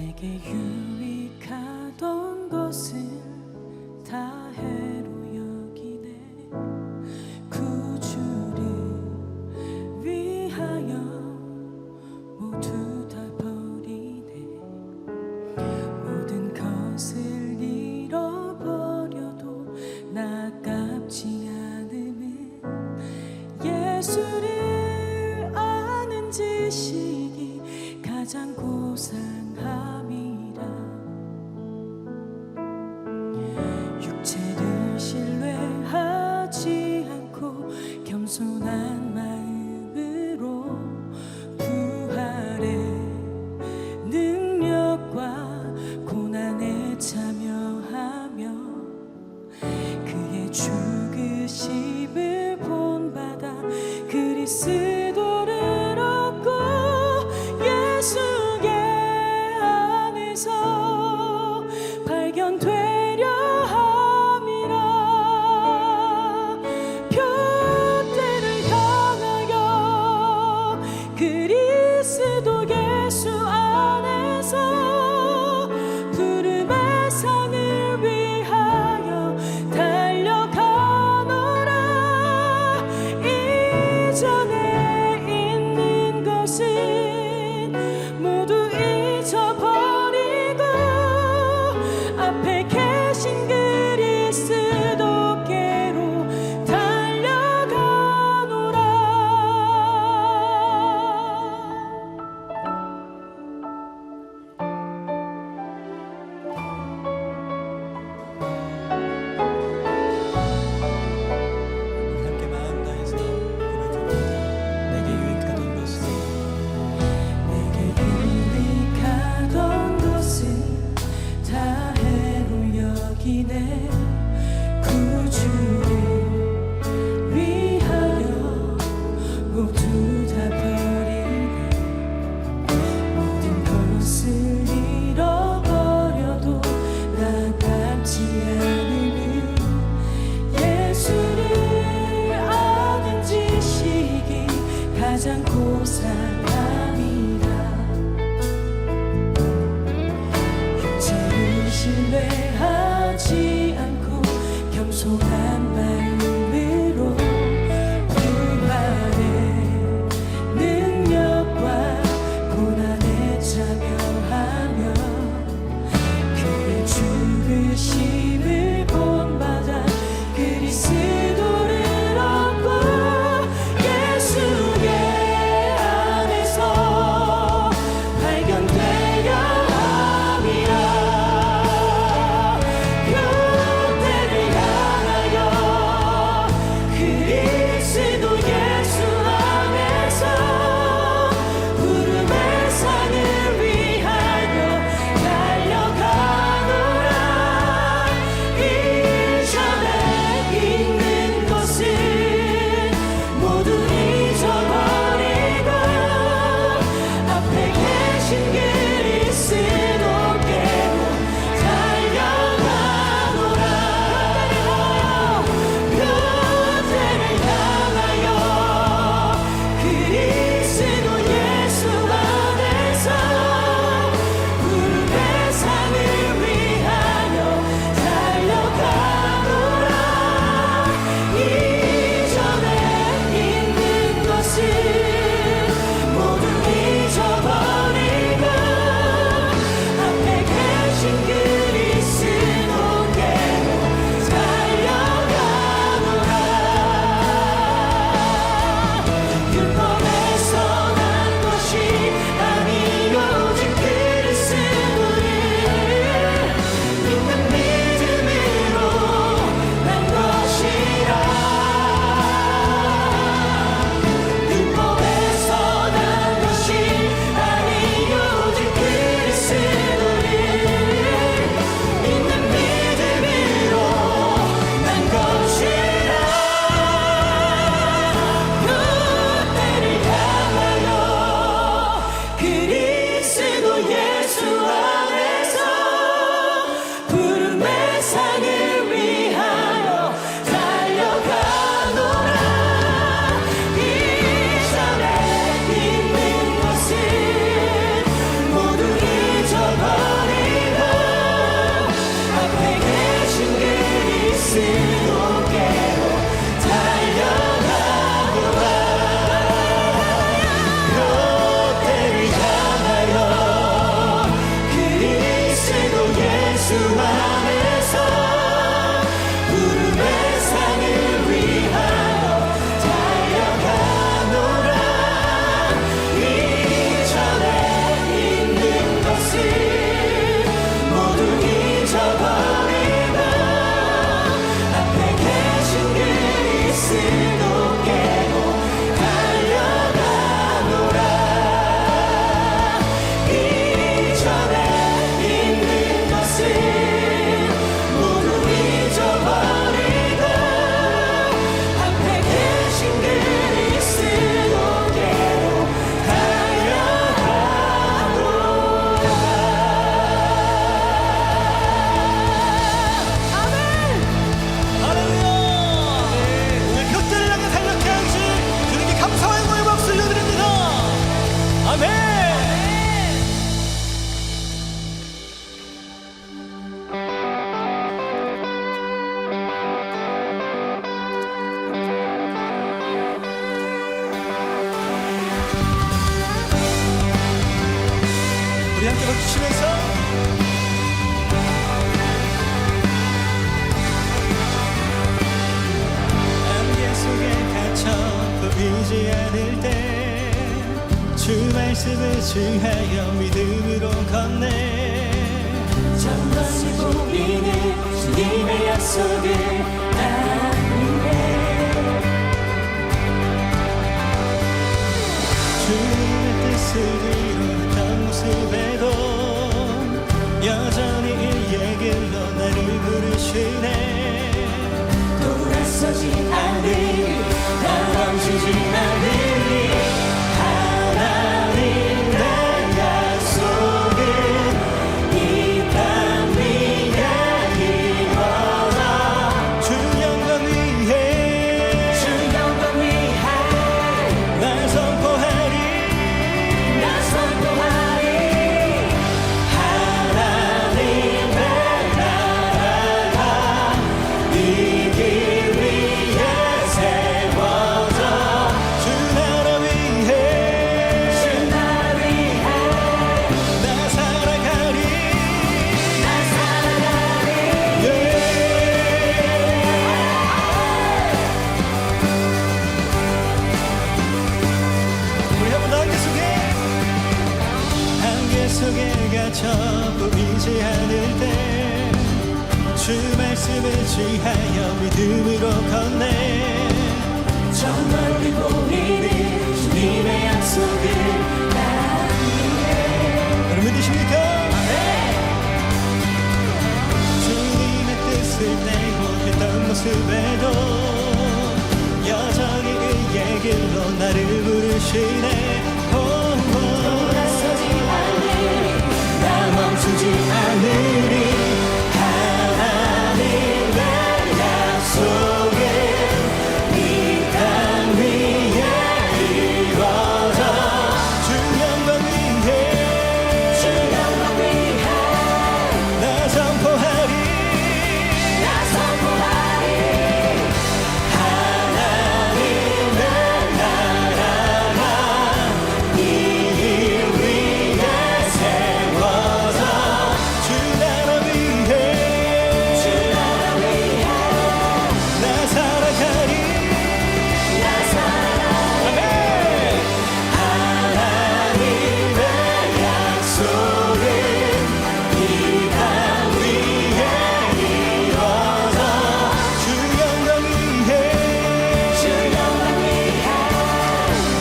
내게 유익하던 것은 다 해로 여기네. 구주를 위하여 모두 다 버리네. 모든 것을 잃어버려도 나깝지 않음은 예수를 아는 지식이 가장 고상함이라. 육체를 신뢰하지 않고 겸손한 마음으로 부활의 능력과 고난에 참여하며 그의 죽으심을 본받아 그리스도를 얻고 예수께 안에 우리 함께 박수치면서 안개 속에 갇혀 보이지 않을 때 주 말씀을 지하여 믿음으로 걷네 전번이 보이는 주님의 약속을 안위해 주님의 뜻을 이루었던 모습에도 여전히 이의 길로 나를 부르시네 돌아서지 않으리 나 멈추지 않으리 하나님 내 약속은 이 땅 위에 이루어져 주 영광 위에 주 영광 위에 날 선포하리 나 선포하리 하나님의 나라가 이 길 위에 세워져 주 나라 위에 주 나라 위에 나 살아가리 나 살아가리 우리 한번 더 안개 속에 갇혀 보이지 않을 때 주 말씀을 지하여 믿음으로 걷네 저 멀리 보이는 주님의 약속을 안위해 여러분 믿으십니까? 주님의 뜻을 내고 했던 모습에도 여전히 의의 길로 나를 부르시네 돌아서지 않으리 나 멈추지 않으리 하나님의 약속은 이 땅 위에 이루어져 주 영광 위에 주 영광 위에 나 선포하리 나 선포하리 하나님의 나라가 이 길 위에 세워져 주 나라 위에 주 나라 위에 나 살아가리 나 살아가리 아멘 하나님의 약속은 이 땅 위에 이루어져 주 영광 위에 주 영광 위에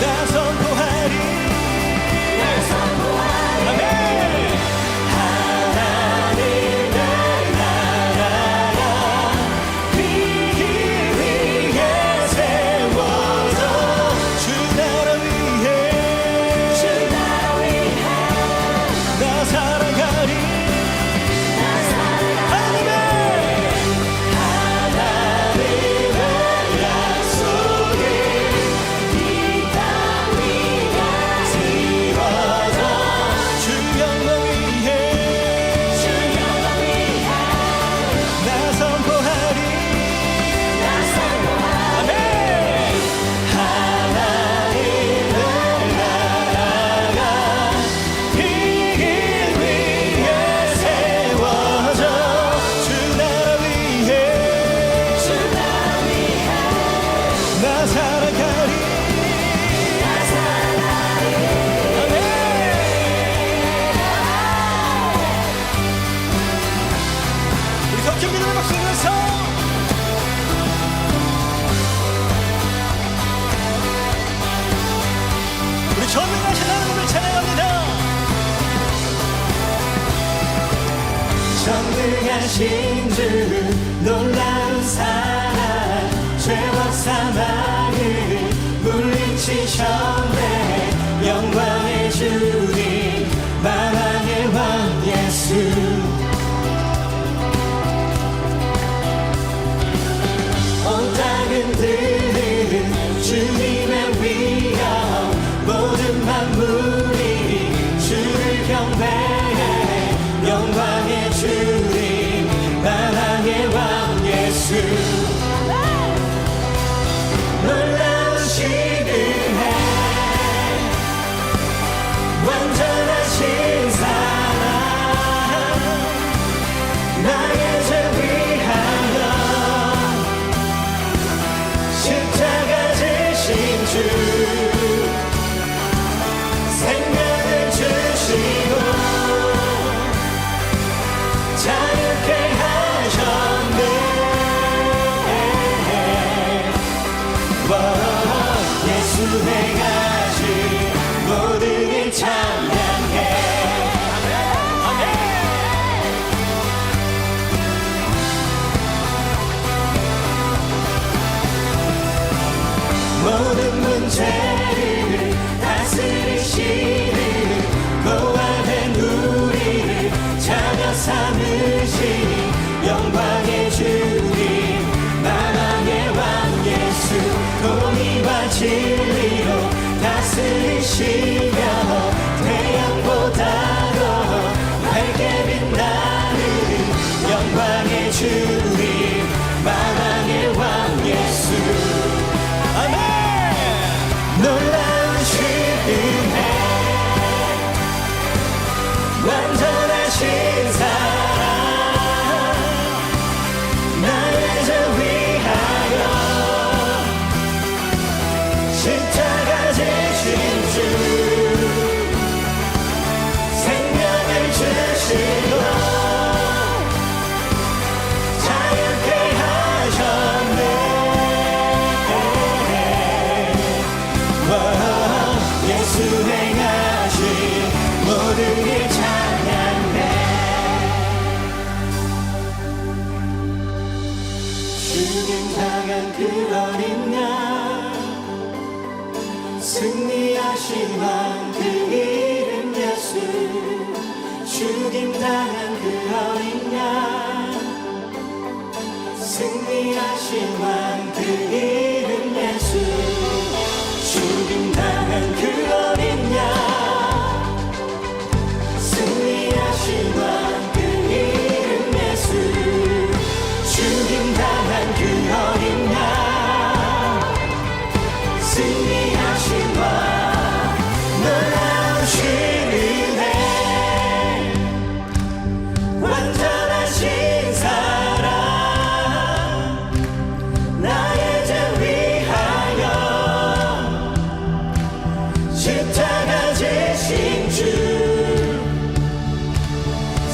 나 선포하리 나 선포하리 아멘 하나님의 나라가 이 길 위에 세워져 주 나라 위에 주 나라 위에 나 살아가리 나 살아가리 하나님의 약속은 이 땅 위에 이루어져 주 영광 위에 주 영광 위에 나 선포하리 나 선포하리 아멘 하나님의 나라가 이 길 위에 세워져 주 나라 위에 주 나라 위에 나 살아가리 나 살아가리 우리 더 큰 믿음의 박수 내면서 우리 전능하신 하나님을 찬양합니다 전능하신 주 놀라운 사랑 죄와 사망을 물리치셨네 영광의 주님 만왕의 왕 예수 온 땅은 드는 주님의 위엄 모든 만물이 주를 경배해 영광의 주님 만왕의 왕 예수 놀라우신 은혜 완전하신 사랑 삼으시니 영광의 주님 만왕의 왕 예수 공의와 진리로 다스리시며 태양보다 더 밝게 빛나는 영광의 주님 만왕의 왕 예수 아멘. 놀라우신 은혜 완전하신 사랑 나의 죄 위하여 십자가 지신 주 생명을 주시고 자유케 하셨네 예수 행하신 모든 일 찬양해 죽임 당한 그 어린 양 승리하신 왕 그 이름 예수 죽임 당한 그 어린 양 승리하신 왕 그 이름 예수 죽임 당한 그 어린 양 승리하신 왕 그 이름 예수 죽임 당한 그 어린 양 승리하신 왕 놀라우신 은혜 완전하신 사랑 나의 죄 위하여 십자가 지신 주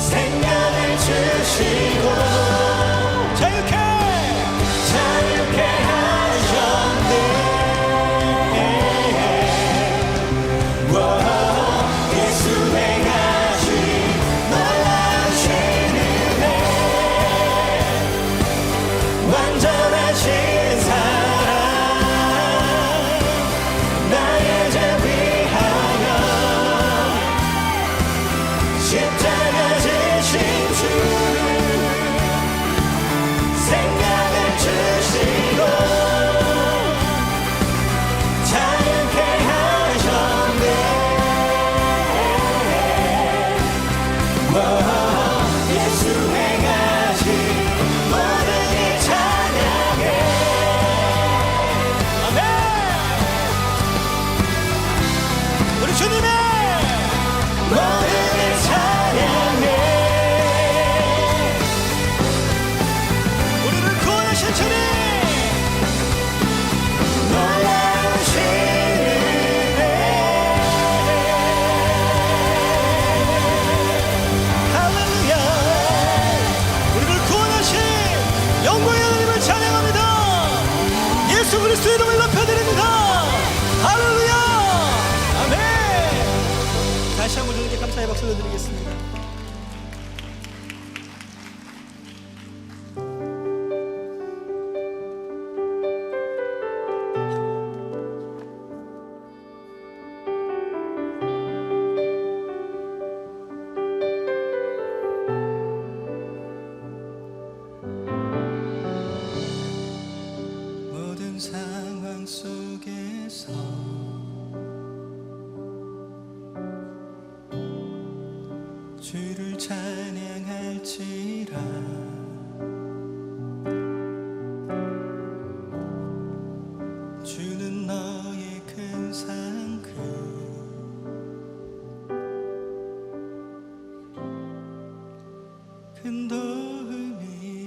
생명을 주시고 자유케 하셨네 예수 행하신 놀라우신 은혜 완전하신 사랑 나의 죄 위하여 십자가 지신 주 생명을 주시고 자유케 하셨네 예수 행하신 모든 일 찬양해 아멘. 우리 주님의 모든 일 찬양해 우리를 구원하신 주님 놀라우신 은혜 할렐루야 우리를 구원하신 영광의 하나님을 찬양합니다. 예수 그리스도의 이름을 높여드립니다. 할렐루야 아멘. 다시 한번 주님께 감사의 박수를 드리겠습니다. 모든 상황 속에서 주를 찬양할지라 주는 너의 큰 상급 큰 도움이시라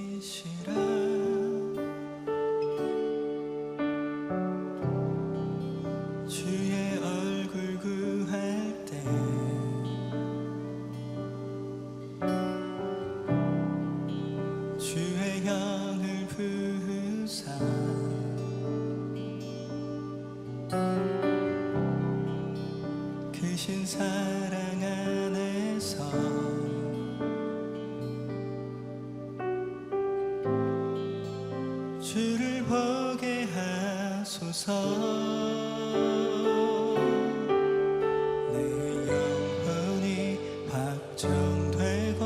주의 얼굴 구할 때 주의 영을 부으사 크신 사랑 안에서 주를 보게 하소서 내 영혼이 확정되고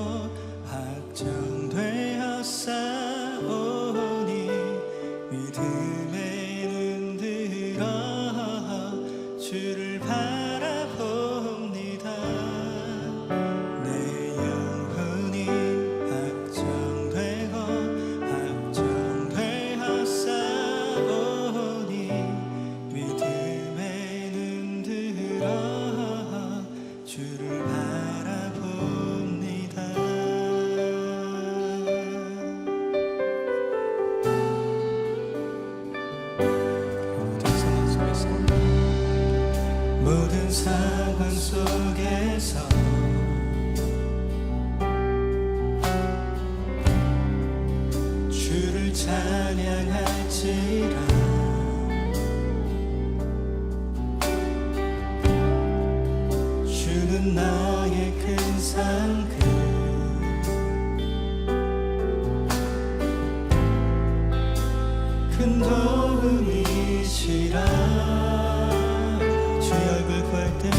찬양할지라 주는 나의 큰 상급 큰 도움이시라 주의 얼굴 구할 때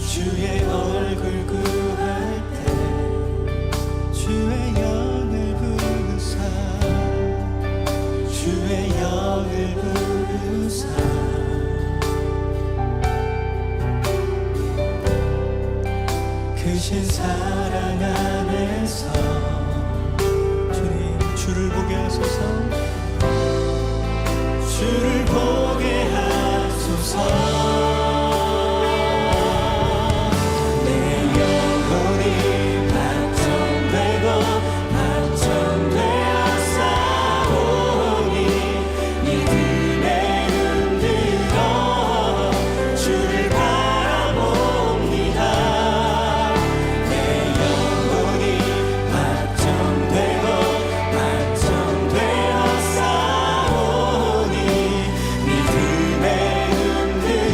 주의 얼굴 구할 때 주의 영을 부르사 주의 영을 부르사 크신 사랑 안에서 주님 주를 보게 하소서 주를 보게 하소서 내 영혼이 박정되었사오니 믿음에 흔들어 주를 바라봅니다 내 영혼이 박정되었사오니 믿음에 흔들어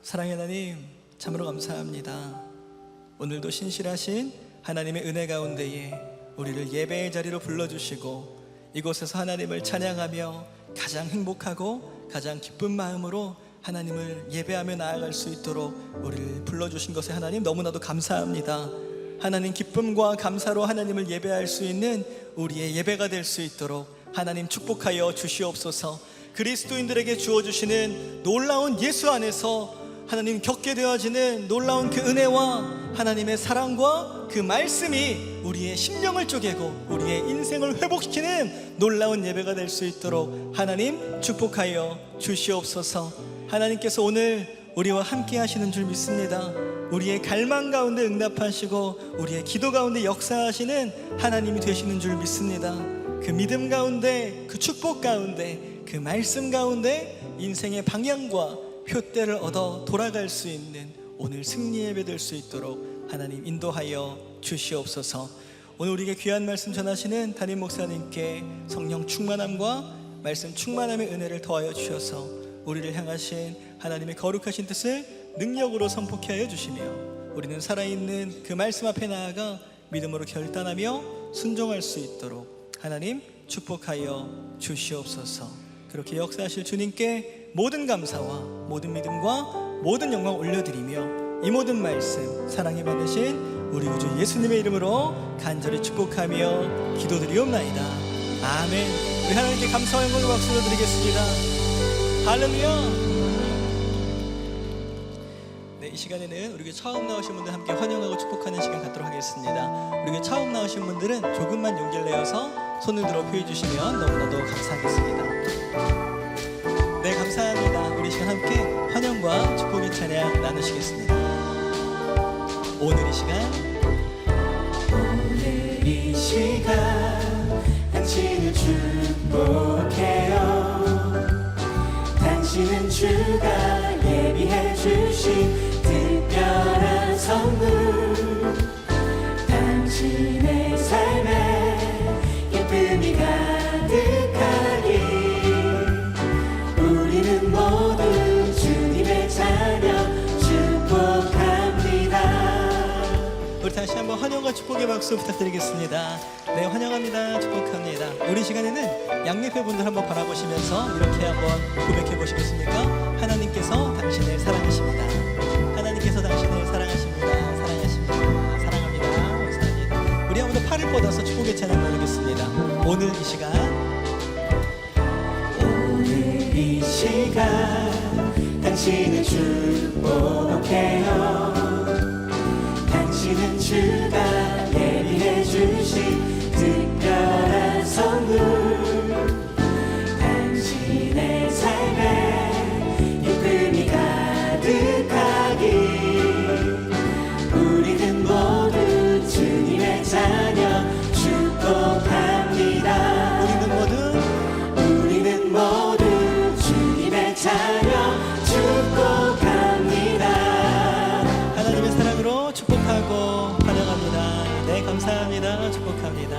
사랑의 하나님, 참으로 감사합니다. 오늘도 신실하신 하나님의 은혜 가운데에 우리를 예배의 자리로 불러주시고 이곳에서 하나님을 찬양하며 가장 행복하고 가장 기쁜 마음으로 하나님을 예배하며 나아갈 수 있도록 우리를 불러주신 것에 하나님 너무나도 감사합니다. 하나님 기쁨과 감사로 하나님을 예배할 수 있는 우리의 예배가 될 수 있도록 하나님 축복하여 주시옵소서. 그리스도인들에게 주어주시는 놀라운 예수 안에서 하나님 겪게 되어지는 놀라운 그 은혜와 하나님의 사랑과 그 말씀이 우리의 심령을 쪼개고 우리의 인생을 회복시키는 놀라운 예배가 될 수 있도록 하나님 축복하여 주시옵소서. 하나님께서 오늘 우리와 함께 하시는 줄 믿습니다. 우리의 갈망 가운데 응답하시고 우리의 기도 가운데 역사하시는 하나님이 되시는 줄 믿습니다. 그 믿음 가운데, 그 축복 가운데, 그 말씀 가운데 인생의 방향과 표대를 얻어 돌아갈 수 있는 오늘 승리 예배 될 수 있도록 하나님 인도하여 주시옵소서. 오늘 우리에게 귀한 말씀 전하시는 담임 목사님께 성령 충만함과 말씀 충만함의 은혜를 더하여 주셔서 우리를 향하신 하나님의 거룩하신 뜻을 능력으로 선포케 하여 주시며 우리는 살아있는 그 말씀 앞에 나아가 믿음으로 결단하며 순종할 수 있도록 하나님 축복하여 주시옵소서. 그렇게 역사하실 주님께 모든 감사와 모든 믿음과 모든 영광 올려드리며 이 모든 말씀 사랑에 받으신 우리 구주 예수님의 이름으로 간절히 축복하며 기도드리옵나이다. 아멘. 우리 하나님께 감사와 영광을 박수로 드리겠습니다. 할렐루야. 네, 이 시간에는 우리 처음 나오신 분들 함께 환영하고 축복하는 시간 갖도록 하겠습니다. 우리 처음 나오신 분들은 조금만 용기를 내어서 손을 들어 표해 주시면 너무나도 감사하겠습니다. 네, 감사합니다. 우리 시간 함께 환영과 축복의 찬양 나누시겠습니다. 오늘 이 시간 당신을 축복해요. 당신은 주가 예비해 주신 특별한 선물, 당신의 삶에 기쁨이 가득하기 우리는 모두 주님의 자녀 축복합니다. 우리 다시 한번 환영과 축복의 박수 부탁드리겠습니다. 네, 환영합니다. 축복합니다. 우리 시간에는 양옆에 분들 한번 바라보시면서 이렇게 한번 고백해 보시겠습니까? 하나님께서 당신을 사랑하십니다. 하나님께서 당신을 사랑하십니다. 사랑하십니다. 사랑합니다. 감사합니다. 우리 한번 더 팔을 뻗어서 축복의 찬양 나누겠습니다. 오늘 이 시간 당신을 축복해요. 당신은 주가 예비해 주신 특별한 선물, 당신의 삶에 기쁨이 가득하기 우리는 모두 주님의 자녀 축복합니다. 우리는 모두 주님의 자녀 축복합니다. 하나님의 사랑으로 축복하고 환영합니다. 네, 감사합니다. 축복합니다.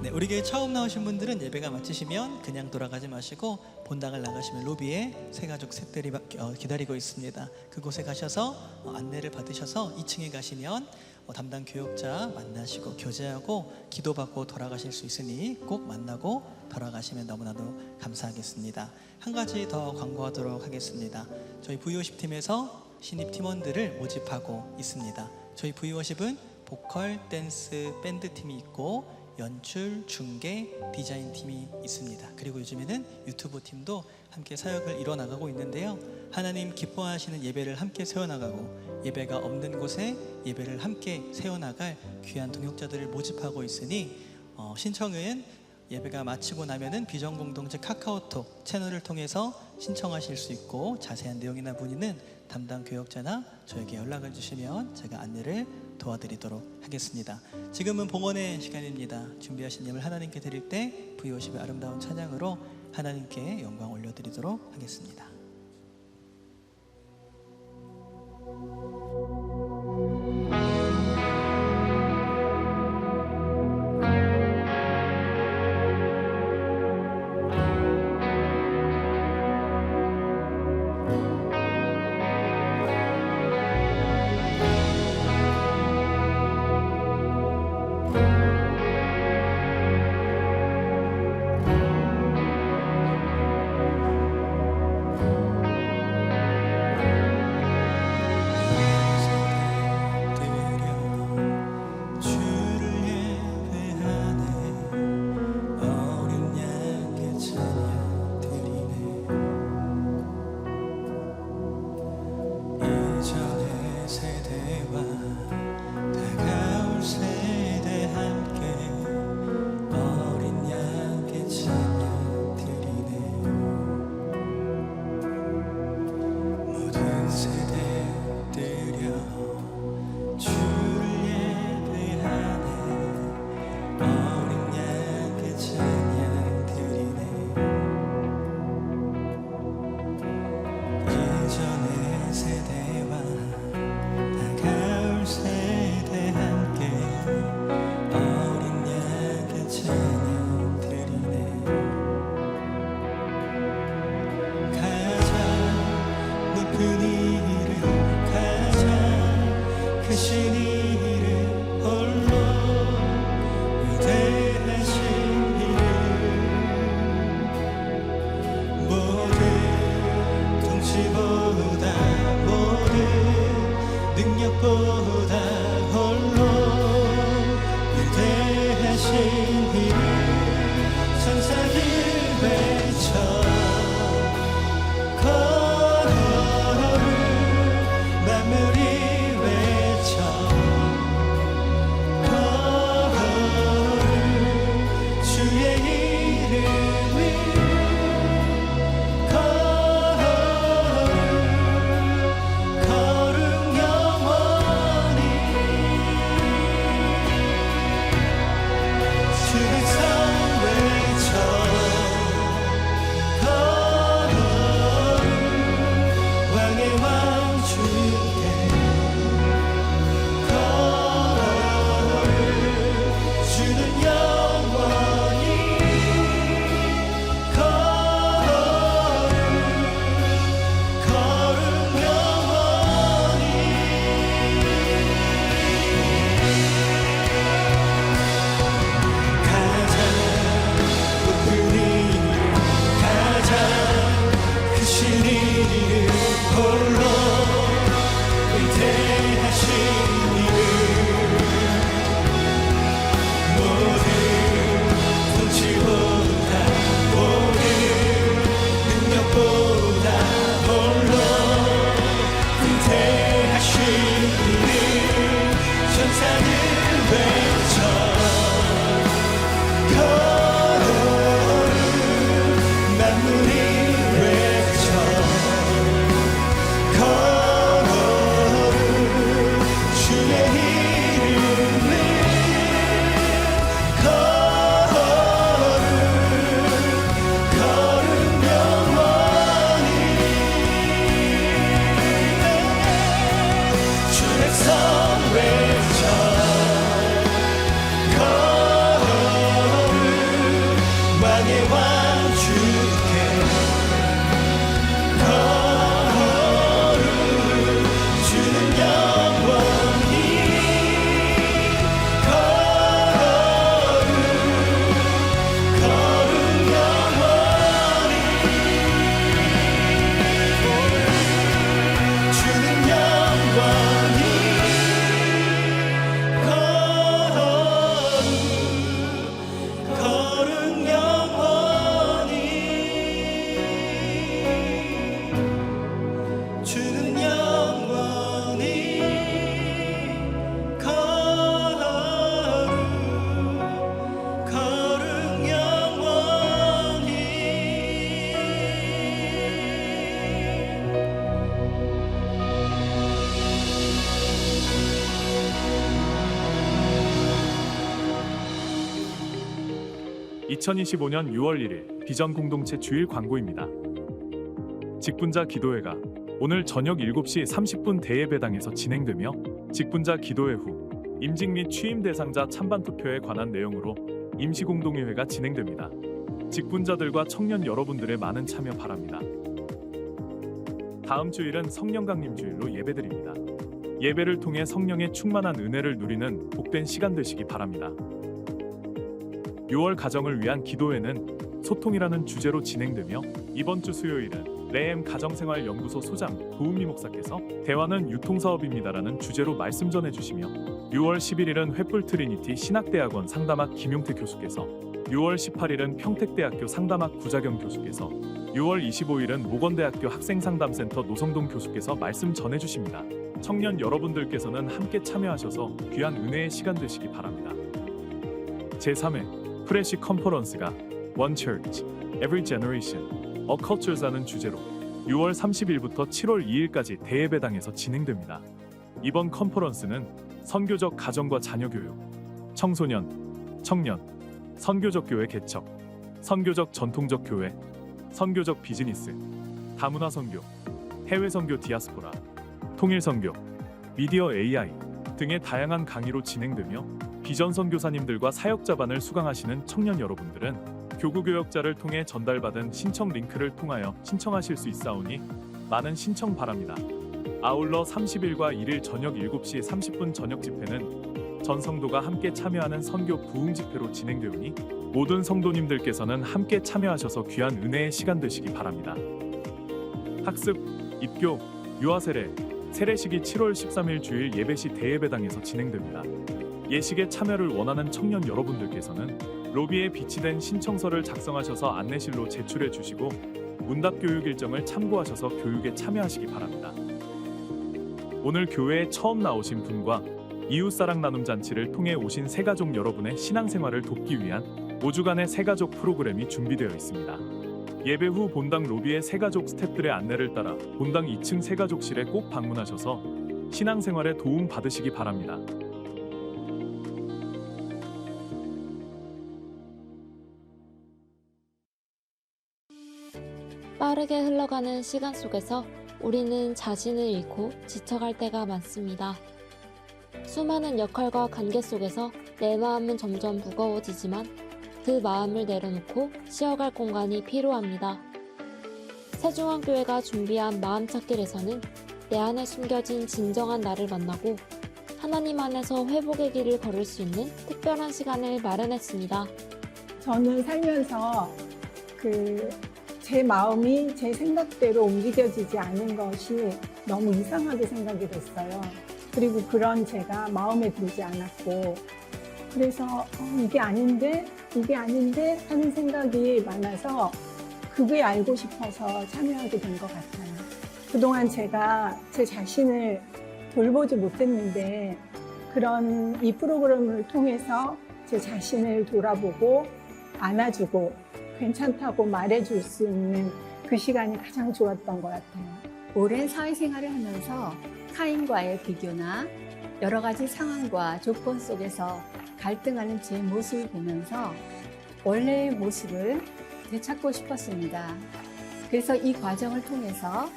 네, 우리 교회 처음 나오신 분들은 예배가 마치시면 그냥 돌아가지 마시고 본당을 나가시면 로비에 새가족 셋들이 기다리고 있습니다. 그곳에 가셔서 안내를 받으셔서 2층에 가시면 담당 교육자 만나시고 교제하고 기도받고 돌아가실 수 있으니 꼭 만나고 돌아가시면 너무나도 감사하겠습니다. 한 가지 더 광고하도록 하겠습니다. 저희 V50 팀에서 신입 팀원들을 모집하고 있습니다. 저희 V50은 보컬, 댄스, 밴드 팀이 있고 연출, 중계, 디자인 팀이 있습니다. 그리고 요즘에는 유튜브 팀도 함께 사역을 이뤄나가고 있는데요. 하나님 기뻐하시는 예배를 함께 세워나가고 예배가 없는 곳에 예배를 함께 세워나갈 귀한 동역자들을 모집하고 있으니 신청은 예배가 마치고 나면은 비전공동체 카카오톡 채널을 통해서 신청하실 수 있고 자세한 내용이나 문의는 담당 교역자나 저에게 연락을 주시면 제가 안내를 도와드리도록 하겠습니다. 지금은 봉헌의 시간입니다. 준비하신 예물 하나님께 드릴 때 V50의 아름다운 찬양으로 하나님께 영광 올려드리도록 하겠습니다. 걸어올 만물이 외쳐 걸어올 주의 이름을 걸어올 걸음 영원히 주의 성 외쳐 걸어올 왕의 왕 주께 걸어올 주는 영원히 걸어올 걸음 영원히 가장 높은 이름 가장 크신 이름 홀로 위대하신 이름 모든 통치보다 모든 능력보다 홀로 위대하신 이름 천사들 외쳐 걸어올 만물이 외쳐 걸어올 주의 이름을 걸어올 걸음 영원히 주의 성 외쳐 걸어올 왕의 왕 주께 걸어올 주는 영원히 걸어올 걸음 영원히 주는 영원히 걸어올 걸음 영원히 주는 영원히 걸어올 걸음 영원히 (2025년 6월 1일) 비전 공동체 주일 광고입니다. 직분자 기도회가 오늘 저녁 7시 30분 대예배당에서 진행되며 직분자 기도회 후 임직 및 취임 대상자 찬반 투표에 관한 내용으로 임시 공동의회가 진행됩니다. 직분자들과 청년 여러분들의 많은 참여 바랍니다. 다음 주일은 성령 강림 주일로 예배드립니다. 예배를 통해 성령의 충만한 은혜를 누리는 복된 시간 되시기 바랍니다. 6월 가정을 위한 기도회는 소통이라는 주제로 진행되며 이번 주 수요일은 레엠 가정생활연구소 소장 도은미 목사께서 대화는 유통사업입니다라는 주제로 말씀 전해주시며 6월 11일은 횃불 트리니티 신학대학원 상담학 김용태 교수께서 6월 18일은 평택대학교 상담학 구자경 교수께서 6월 25일은 모건대학교 학생상담센터 노성동 교수께서 말씀 전해주십니다. 청년 여러분들께서는 함께 참여하셔서 귀한 은혜의 시간 되시기 바랍니다. 제3회 프레시 컨퍼런스가 One Church, Every Generation, A Culture라는 주제로 6월 30일부터 7월 2일까지 대예배당에서 진행됩니다. 이번 컨퍼런스는 선교적 가정과 자녀교육, 청소년, 청년, 선교적 교회 개척, 선교적 전통적 교회, 선교적 비즈니스, 다문화 선교, 해외 선교 디아스포라, 통일 선교, 미디어 AI 등의 다양한 강의로 진행되며 비전 선교사님들과 사역자반을 수강하시는 청년 여러분들은 교구 교역자를 통해 전달받은 신청 링크를 통하여 신청하실 수 있사오니 많은 신청 바랍니다. 아울러 30일과 1일 저녁 7시 30분 저녁 집회는 전 성도가 함께 참여하는 선교 부흥 집회로 진행되오니 모든 성도님들께서는 함께 참여하셔서 귀한 은혜의 시간 되시기 바랍니다. 학습, 입교, 유아세례, 세례식이 7월 13일 주일 예배시 대예배당에서 진행됩니다. 예식에 참여를 원하는 청년 여러분들께서는 로비에 비치된 신청서를 작성하셔서 안내실로 제출해 주시고 문답 교육 일정을 참고하셔서 교육에 참여하시기 바랍니다. 오늘 교회에 처음 나오신 분과 이웃사랑 나눔 잔치를 통해 오신 새가족 여러분의 신앙생활을 돕기 위한 5주간의 새가족 프로그램이 준비되어 있습니다. 예배 후 본당 로비의 새가족 스태프들의 안내를 따라 본당 2층 새가족실에 꼭 방문하셔서 신앙생활에 도움 받으시기 바랍니다. 빠르게 흘러가는 시간 속에서 우리는 자신을 잃고 지쳐갈 때가 많습니다. 수많은 역할과 관계 속에서 내 마음은 점점 무거워지지만 그 마음을 내려놓고 쉬어갈 공간이 필요합니다. 세중앙교회가 준비한 마음찾길에서는 내 안에 숨겨진 진정한 나를 만나고 하나님 안에서 회복의 길을 걸을 수 있는 특별한 시간을 마련했습니다. 저는 살면서 제 마음이 제 생각대로 움직여지지 않은 것이 너무 이상하게 생각이 됐어요. 그리고 그런 제가 마음에 들지 않았고, 그래서 이게 아닌데 하는 생각이 많아서 그게 알고 싶어서 참여하게 된 것 같아요. 그동안 제가 제 자신을 돌보지 못했는데 그런 이 프로그램을 통해서 제 자신을 돌아보고 안아주고 괜찮다고 말해줄 수 있는 그 시간이 가장 좋았던 것 같아요. 오랜 사회생활을 하면서 타인과의 비교나 여러 가지 상황과 조건 속에서 갈등하는 제 모습을 보면서 원래의 모습을 되찾고 싶었습니다. 그래서 이 과정을 통해서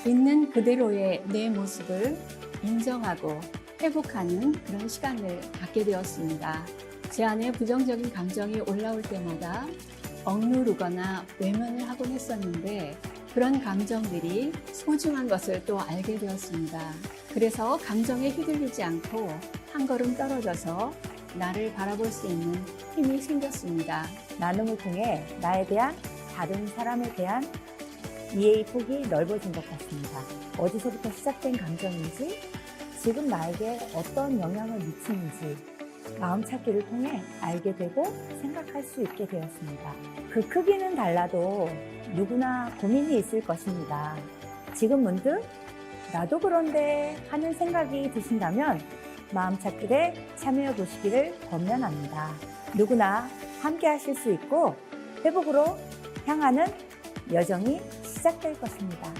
있는 그대로의 내 모습을 인정하고 회복하는 그런 시간을 갖게 되었습니다. 제 안에 부정적인 감정이 올라올 때마다 억누르거나 외면을 하곤 했었는데 그런 감정들이 소중한 것을 또 알게 되었습니다. 그래서 감정에 휘둘리지 않고 한 걸음 떨어져서 나를 바라볼 수 있는 힘이 생겼습니다. 나눔을 통해 나에 대한 다른 사람에 대한 이해의 폭이 넓어진 것 같습니다. 어디서부터 시작된 감정인지 지금 나에게 어떤 영향을 미치는지 마음 찾기를 통해 알게 되고 생각할 수 있게 되었습니다. 그 크기는 달라도 누구나 고민이 있을 것입니다. 지금 문득 나도 그런데 하는 생각이 드신다면 마음 찾기에 참여해 보시기를 권면합니다. 누구나 함께 하실 수 있고 회복으로 향하는 여정이 시작될 것입니다.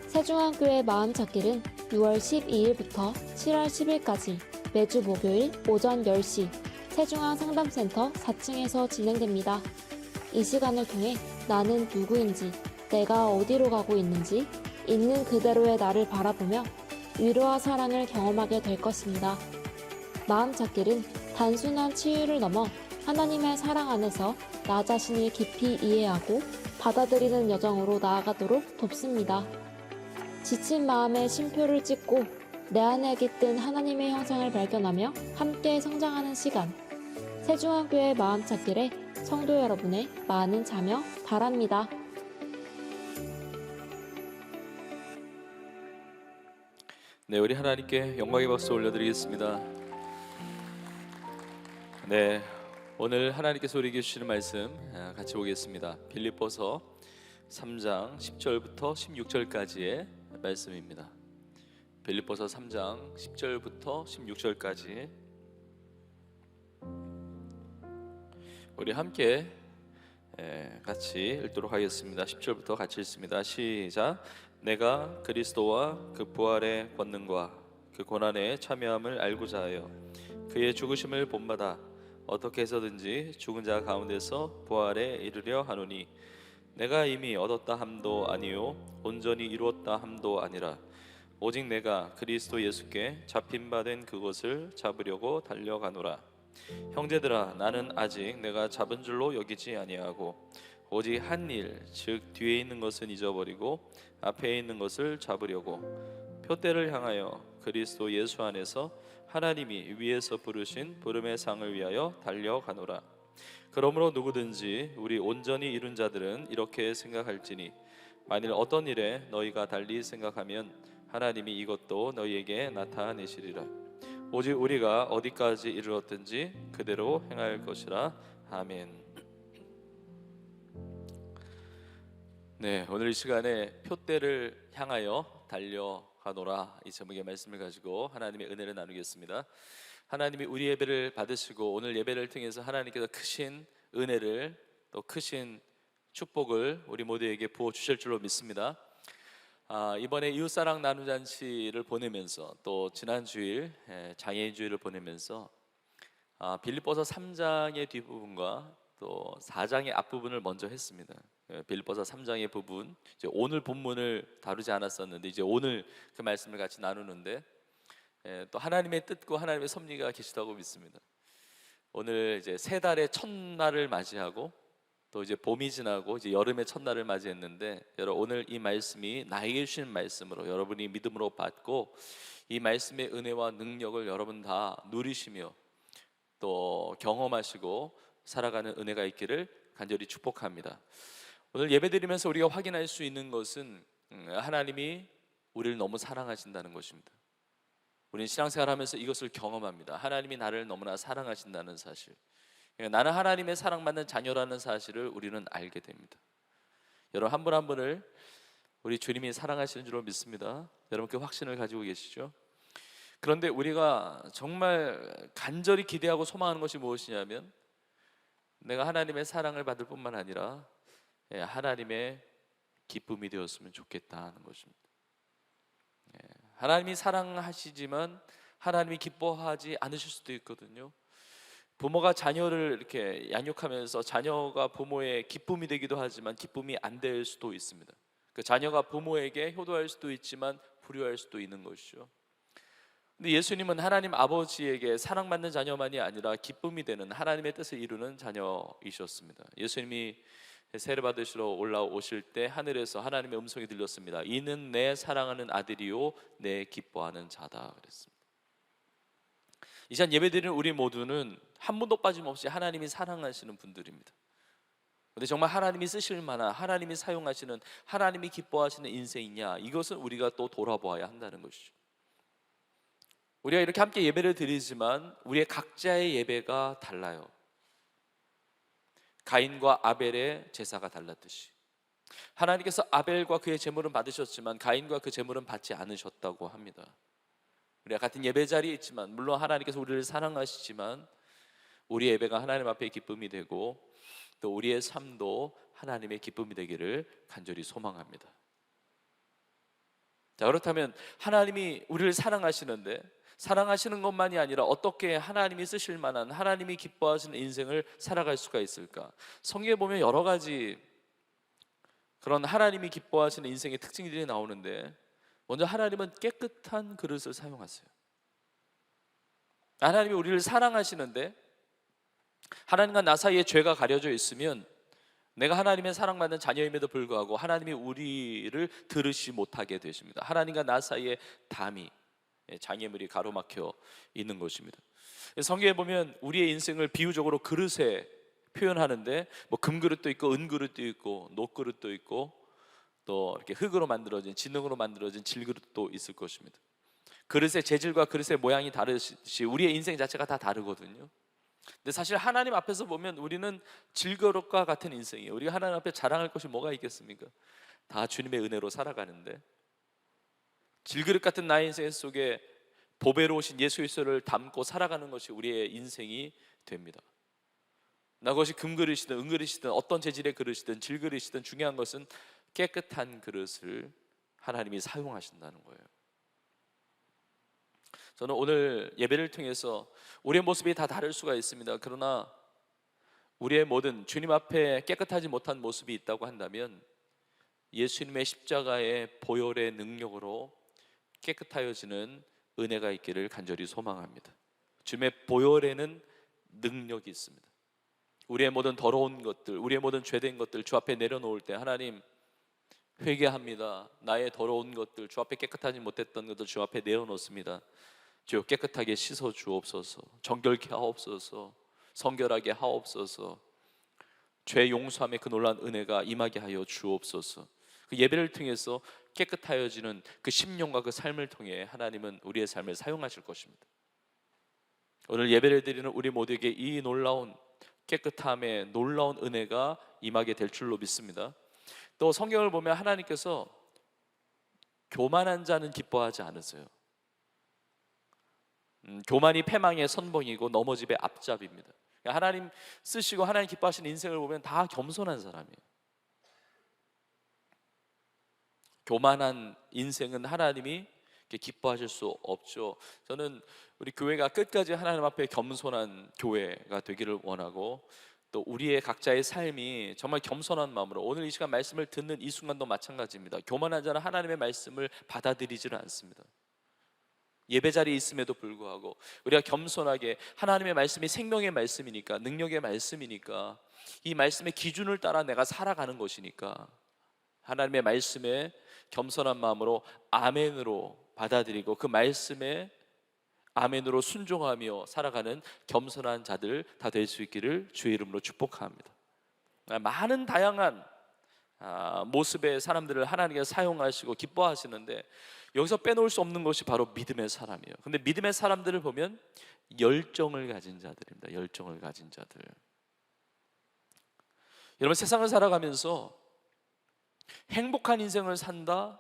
세중앙교회 마음찾기는 6월 12일부터 7월 10일까지 매주 목요일 오전 10시 세중앙 상담센터 4층에서 진행됩니다. 이 시간을 통해 나는 누구인지, 내가 어디로 가고 있는지, 있는 그대로의 나를 바라보며 위로와 사랑을 경험하게 될 것입니다. 마음찾기는 단순한 치유를 넘어 하나님의 사랑 안에서 나 자신을 깊이 이해하고 받아들이는 여정으로 나아가도록 돕습니다. 지친 마음에 쉼표를 찍고 내 안에 깃든 하나님의 형상을 발견하며 함께 성장하는 시간. 세중앙교회 마음찾길에 성도 여러분의 많은 참여 바랍니다. 네, 우리 하나님께 영광의 박수 올려드리겠습니다. 네, 오늘 하나님께서 우리에게 주시는 말씀 같이 보겠습니다. 빌립보서 3장 10절부터 16절까지의 말씀입니다. 빌립보서 3장 10절부터 16절까지 우리 함께 같이 읽도록 하겠습니다. 10절부터 같이 읽습니다. 시작. 내가 그리스도와 그 부활의 권능과 그 고난에 참여함을 알고자 하여 그의 죽으심을 본받아 어떻게 해서든지 죽은 자 가운데서 부활에 이르려 하노니 내가 이미 얻었다 함도 아니요 온전히 이루었다 함도 아니라 오직 내가 그리스도 예수께 잡힌 바 된 그것을 잡으려고 달려가노라. 형제들아, 나는 아직 내가 잡은 줄로 여기지 아니하고 오직 한 일, 즉 뒤에 있는 것은 잊어버리고 앞에 있는 것을 잡으려고 표대를 향하여 그리스도 예수 안에서 하나님이 위에서 부르신 부름의 상을 위하여 달려가노라. 그러므로 누구든지 우리 온전히 이룬 자들은 이렇게 생각할지니 만일 어떤 일에 너희가 달리 생각하면 하나님이 이것도 너희에게 나타내시리라. 오직 우리가 어디까지 이르렀든지 그대로 행할 것이라. 아멘. 네, 오늘 이 시간에 표대를 향하여 달려가노라, 이 제목의 말씀을 가지고 하나님의 은혜를 나누겠습니다. 하나님이 우리 예배를 받으시고 오늘 예배를 통해서 하나님께서 크신 은혜를, 또 크신 축복을 우리 모두에게 부어 주실 줄로 믿습니다. 이번에 이웃사랑 나눔잔치를 보내면서, 또 지난 주일 장애인 주일을 보내면서 빌립보서 3장의 뒷부분과 또 4장의 앞부분을 먼저 했습니다. 빌립보서 3장의 부분, 이제 오늘 본문을 다루지 않았었는데 이제 오늘 그 말씀을 같이 나누는데, 또 하나님의 뜻과 하나님의 섭리가 계시다고 믿습니다. 오늘 이제 세 달의 첫날을 맞이하고 또 이제 봄이 지나고 이제 여름의 첫날을 맞이했는데, 여러분 오늘 이 말씀이 나에게 주신 말씀으로 여러분이 믿음으로 받고 이 말씀의 은혜와 능력을 여러분 다 누리시며 또 경험하시고 살아가는 은혜가 있기를 간절히 축복합니다. 오늘 예배드리면서 우리가 확인할 수 있는 것은 하나님이 우리를 너무 사랑하신다는 것입니다. 우리는 신앙생활하면서 이것을 경험합니다. 하나님이 나를 너무나 사랑하신다는 사실. 나는 하나님의 사랑받는 자녀라는 사실을 우리는 알게 됩니다. 여러분 한 분 한 분을 우리 주님이 사랑하시는 줄로 믿습니다. 여러분 그 확신을 가지고 계시죠? 그런데 우리가 정말 간절히 기대하고 소망하는 것이 무엇이냐면, 내가 하나님의 사랑을 받을 뿐만 아니라 하나님의 기쁨이 되었으면 좋겠다는 것입니다. 하나님이 사랑하시지만 하나님이 기뻐하지 않으실 수도 있거든요. 부모가 자녀를 이렇게 양육하면서 자녀가 부모의 기쁨이 되기도 하지만 기쁨이 안 될 수도 있습니다. 그 자녀가 부모에게 효도할 수도 있지만 불효할 수도 있는 것이죠. 근데 예수님은 하나님 아버지에게 사랑받는 자녀만이 아니라 기쁨이 되는 하나님의 뜻을 이루는 자녀이셨습니다. 예수님이 세례 받으시러 올라오실 때 하늘에서 하나님의 음성이 들렸습니다. 이는 내 사랑하는 아들이요 내 기뻐하는 자다 그랬습니다. 이 시간 예배드리는 우리 모두는 한 분도 빠짐없이 하나님이 사랑하시는 분들입니다. 그런데 정말 하나님이 쓰실 만한, 하나님이 사용하시는, 하나님이 기뻐하시는 인생이냐, 이것은 우리가 또 돌아보아야 한다는 것이죠. 우리가 이렇게 함께 예배를 드리지만 우리의 각자의 예배가 달라요. 가인과 아벨의 제사가 달랐듯이 하나님께서 아벨과 그의 제물은 받으셨지만 가인과 그 제물은 받지 않으셨다고 합니다. 우리가 같은 예배 자리에 있지만, 물론 하나님께서 우리를 사랑하시지만 우리의 예배가 하나님 앞에 기쁨이 되고 또 우리의 삶도 하나님의 기쁨이 되기를 간절히 소망합니다. 자, 그렇다면 하나님이 우리를 사랑하시는데, 사랑하시는 것만이 아니라 어떻게 하나님이 쓰실 만한, 하나님이 기뻐하시는 인생을 살아갈 수가 있을까? 성경에 보면 여러 가지 그런 하나님이 기뻐하시는 인생의 특징들이 나오는데, 먼저 하나님은 깨끗한 그릇을 사용하세요. 하나님이 우리를 사랑하시는데, 하나님과 나 사이에 죄가 가려져 있으면 내가 하나님의 사랑받는 자녀임에도 불구하고 하나님이 우리를 들으시 못하게 되십니다. 하나님과 나 사이에 담이, 장애물이 가로막혀 있는 것입니다. 성경에 보면 우리의 인생을 비유적으로 그릇에 표현하는데, 뭐 금그릇도 있고 은그릇도 있고 녹그릇도 있고 또 이렇게 흙으로 만들어진, 진흙으로 만들어진 질그릇도 있을 것입니다. 그릇의 재질과 그릇의 모양이 다르듯이 우리의 인생 자체가 다 다르거든요. 근데 사실 하나님 앞에서 보면 우리는 질그릇과 같은 인생이에요. 우리가 하나님 앞에 자랑할 것이 뭐가 있겠습니까? 다 주님의 은혜로 살아가는데, 질그릇 같은 나의 인생 속에 보배로우신 예수 그리스도를 담고 살아가는 것이 우리의 인생이 됩니다. 나 그것이 금그릇이든 은그릇이든 어떤 재질의 그릇이든 질그릇이든 중요한 것은 깨끗한 그릇을 하나님이 사용하신다는 거예요. 저는 오늘 예배를 통해서 우리의 모습이 다 다를 수가 있습니다. 그러나 우리의 모든 주님 앞에 깨끗하지 못한 모습이 있다고 한다면 예수님의 십자가의 보혈의 능력으로 깨끗하여지는 은혜가 있기를 간절히 소망합니다. 주님의 보혈에는 능력이 있습니다. 우리의 모든 더러운 것들, 우리의 모든 죄된 것들 주 앞에 내려놓을 때, 하나님 회개합니다. 나의 더러운 것들, 주 앞에 깨끗하지 못했던 것들 주 앞에 내려놓습니다. 주여 깨끗하게 씻어 주옵소서. 정결케 하옵소서. 성결하게 하옵소서. 죄 용서함의 그 놀라운 은혜가 임하게 하여 주옵소서. 그 예배를 통해서 깨끗하여지는 그 심령과 그 삶을 통해 하나님은 우리의 삶을 사용하실 것입니다. 오늘 예배를 드리는 우리 모두에게 이 놀라운 깨끗함의 놀라운 은혜가 임하게 될 줄로 믿습니다. 또 성경을 보면 하나님께서 교만한 자는 기뻐하지 않으세요. 교만이 패망의 선봉이고 넘어짐의 앞잡이입니다. 하나님 쓰시고 하나님 기뻐하시는 인생을 보면 다 겸손한 사람이에요. 교만한 인생은 하나님이 기뻐하실 수 없죠. 저는 우리 교회가 끝까지 하나님 앞에 겸손한 교회가 되기를 원하고, 또 우리의 각자의 삶이 정말 겸손한 마음으로, 오늘 이 시간 말씀을 듣는 이 순간도 마찬가지입니다. 교만한 자는 하나님의 말씀을 받아들이지를 않습니다. 예배 자리에 있음에도 불구하고 우리가 겸손하게, 하나님의 말씀이 생명의 말씀이니까, 능력의 말씀이니까, 이 말씀의 기준을 따라 내가 살아가는 것이니까 하나님의 말씀에 겸손한 마음으로 아멘으로 받아들이고 그 말씀에 아멘으로 순종하며 살아가는 겸손한 자들 다 될 수 있기를 주의 이름으로 축복합니다. 많은 다양한 모습의 사람들을 하나님께서 사용하시고 기뻐하시는데, 여기서 빼놓을 수 없는 것이 바로 믿음의 사람이에요. 근데 믿음의 사람들을 보면 열정을 가진 자들입니다. 열정을 가진 자들. 여러분, 세상을 살아가면서 행복한 인생을 산다,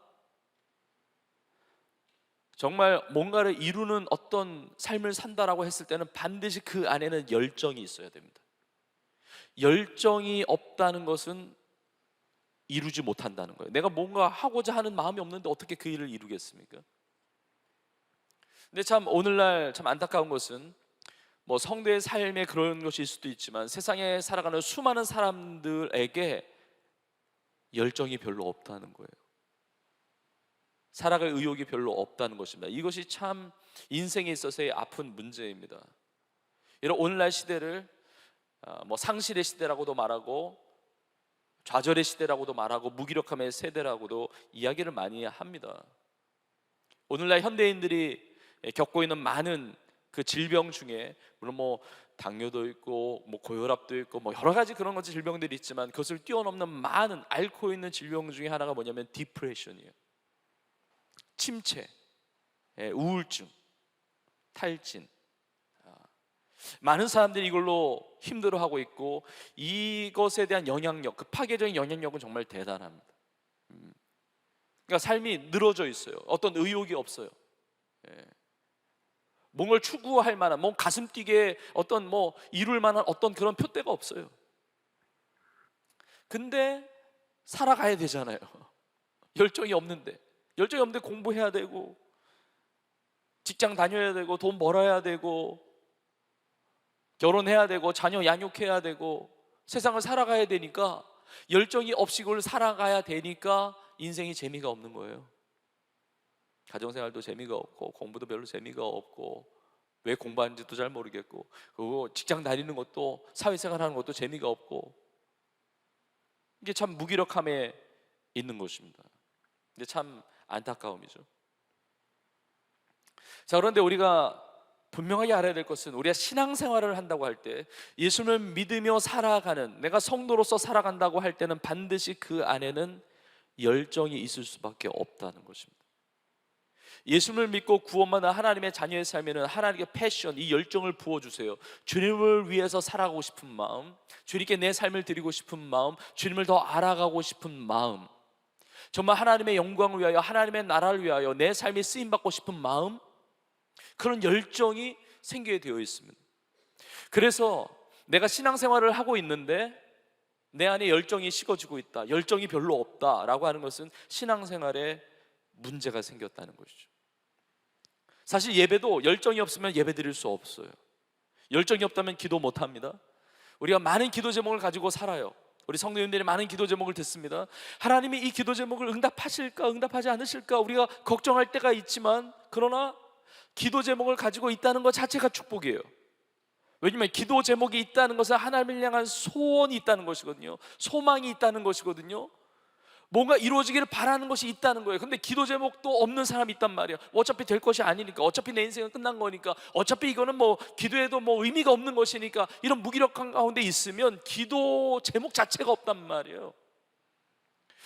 정말 뭔가를 이루는 어떤 삶을 산다라고 했을 때는 반드시 그 안에는 열정이 있어야 됩니다. 열정이 없다는 것은 이루지 못한다는 거예요. 내가 뭔가 하고자 하는 마음이 없는데 어떻게 그 일을 이루겠습니까? 근데 참 오늘날 참 안타까운 것은, 뭐 성도의 삶에 그런 것일 수도 있지만 세상에 살아가는 수많은 사람들에게 열정이 별로 없다는 거예요. 살아갈 의욕이 별로 없다는 것입니다. 이것이 참 인생에 있어서의 아픈 문제입니다. 이런 오늘날 시대를 뭐 상실의 시대라고도 말하고, 좌절의 시대라고도 말하고, 무기력함의 세대라고도 이야기를 많이 합니다. 오늘날 현대인들이 겪고 있는 많은 그 질병 중에, 물론 뭐 당뇨도 있고 뭐 고혈압도 있고 뭐 여러 가지 그런 것들 질병들이 있지만, 그것을 뛰어넘는 많은 앓고 있는 질병 중에 하나가 뭐냐면 디프레션이에요. 침체, 우울증, 탈진. 많은 사람들이 이걸로 힘들어하고 있고, 이것에 대한 영향력, 그 파괴적인 영향력은 정말 대단합니다. 그러니까 삶이 늘어져 있어요. 어떤 의욕이 없어요. 뭔가를 추구할 만한, 뭐 가슴 뛰게 어떤 뭐 이룰 만한 어떤 그런 표대가 없어요. 근데 살아가야 되잖아요. 열정이 없는데 공부해야 되고, 직장 다녀야 되고, 돈 벌어야 되고, 결혼해야 되고, 자녀 양육해야 되고, 세상을 살아가야 되니까, 열정이 없이 그걸 살아가야 되니까 인생이 재미가 없는 거예요. 가정생활도 재미가 없고, 공부도 별로 재미가 없고, 왜 공부하는지도 잘 모르겠고, 그리고 직장 다니는 것도, 사회생활 하는 것도 재미가 없고, 이게 참 무기력함에 있는 것입니다. 근데 참 안타까움이죠. 자, 그런데 우리가 분명하게 알아야 될 것은, 우리가 신앙생활을 한다고 할 때, 예수를 믿으며 살아가는, 내가 성도로서 살아간다고 할 때는 반드시 그 안에는 열정이 있을 수밖에 없다는 것입니다. 예수를 믿고 구원받은 하나님의 자녀의 삶에는 하나님의 패션, 이 열정을 부어주세요. 주님을 위해서 살아가고 싶은 마음, 주님께 내 삶을 드리고 싶은 마음, 주님을 더 알아가고 싶은 마음, 정말 하나님의 영광을 위하여, 하나님의 나라를 위하여 내 삶이 쓰임받고 싶은 마음, 그런 열정이 생기게 되어 있습니다. 그래서 내가 신앙생활을 하고 있는데 내 안에 열정이 식어지고 있다, 열정이 별로 없다라고 하는 것은 신앙생활에 문제가 생겼다는 것이죠. 사실 예배도 열정이 없으면 예배 드릴 수 없어요. 열정이 없다면 기도 못합니다. 우리가 많은 기도 제목을 가지고 살아요. 우리 성도님들이 많은 기도 제목을 듣습니다. 하나님이 이 기도 제목을 응답하실까, 응답하지 않으실까 우리가 걱정할 때가 있지만, 그러나 기도 제목을 가지고 있다는 것 자체가 축복이에요. 왜냐하면 기도 제목이 있다는 것은 하나님을 향한 소원이 있다는 것이거든요. 소망이 있다는 것이거든요. 뭔가 이루어지기를 바라는 것이 있다는 거예요. 근데 기도 제목도 없는 사람이 있단 말이에요. 어차피 될 것이 아니니까, 어차피 내 인생은 끝난 거니까, 어차피 이거는 뭐 기도해도 뭐 의미가 없는 것이니까, 이런 무기력한 가운데 있으면 기도 제목 자체가 없단 말이에요.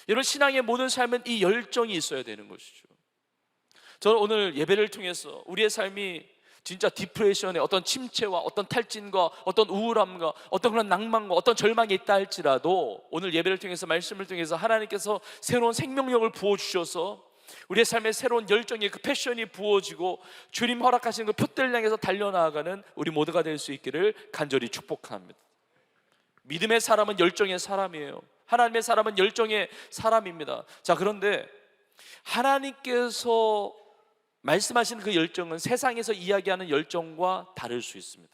이런 신앙의 모든 삶은 이 열정이 있어야 되는 것이죠. 저는 오늘 예배를 통해서 우리의 삶이 진짜 디프레션의 어떤 침체와 어떤 탈진과 어떤 우울함과 어떤 그런 낭만과 어떤 절망이 있다 할지라도 오늘 예배를 통해서 말씀을 통해서 하나님께서 새로운 생명력을 부어주셔서 우리의 삶에 새로운 열정의 그 패션이 부어지고 주님 허락하시는 그 표대를 향해서 달려나가는 우리 모두가 될 수 있기를 간절히 축복합니다. 믿음의 사람은 열정의 사람이에요. 하나님의 사람은 열정의 사람입니다. 자, 그런데 하나님께서 말씀하시는 그 열정은 세상에서 이야기하는 열정과 다를 수 있습니다.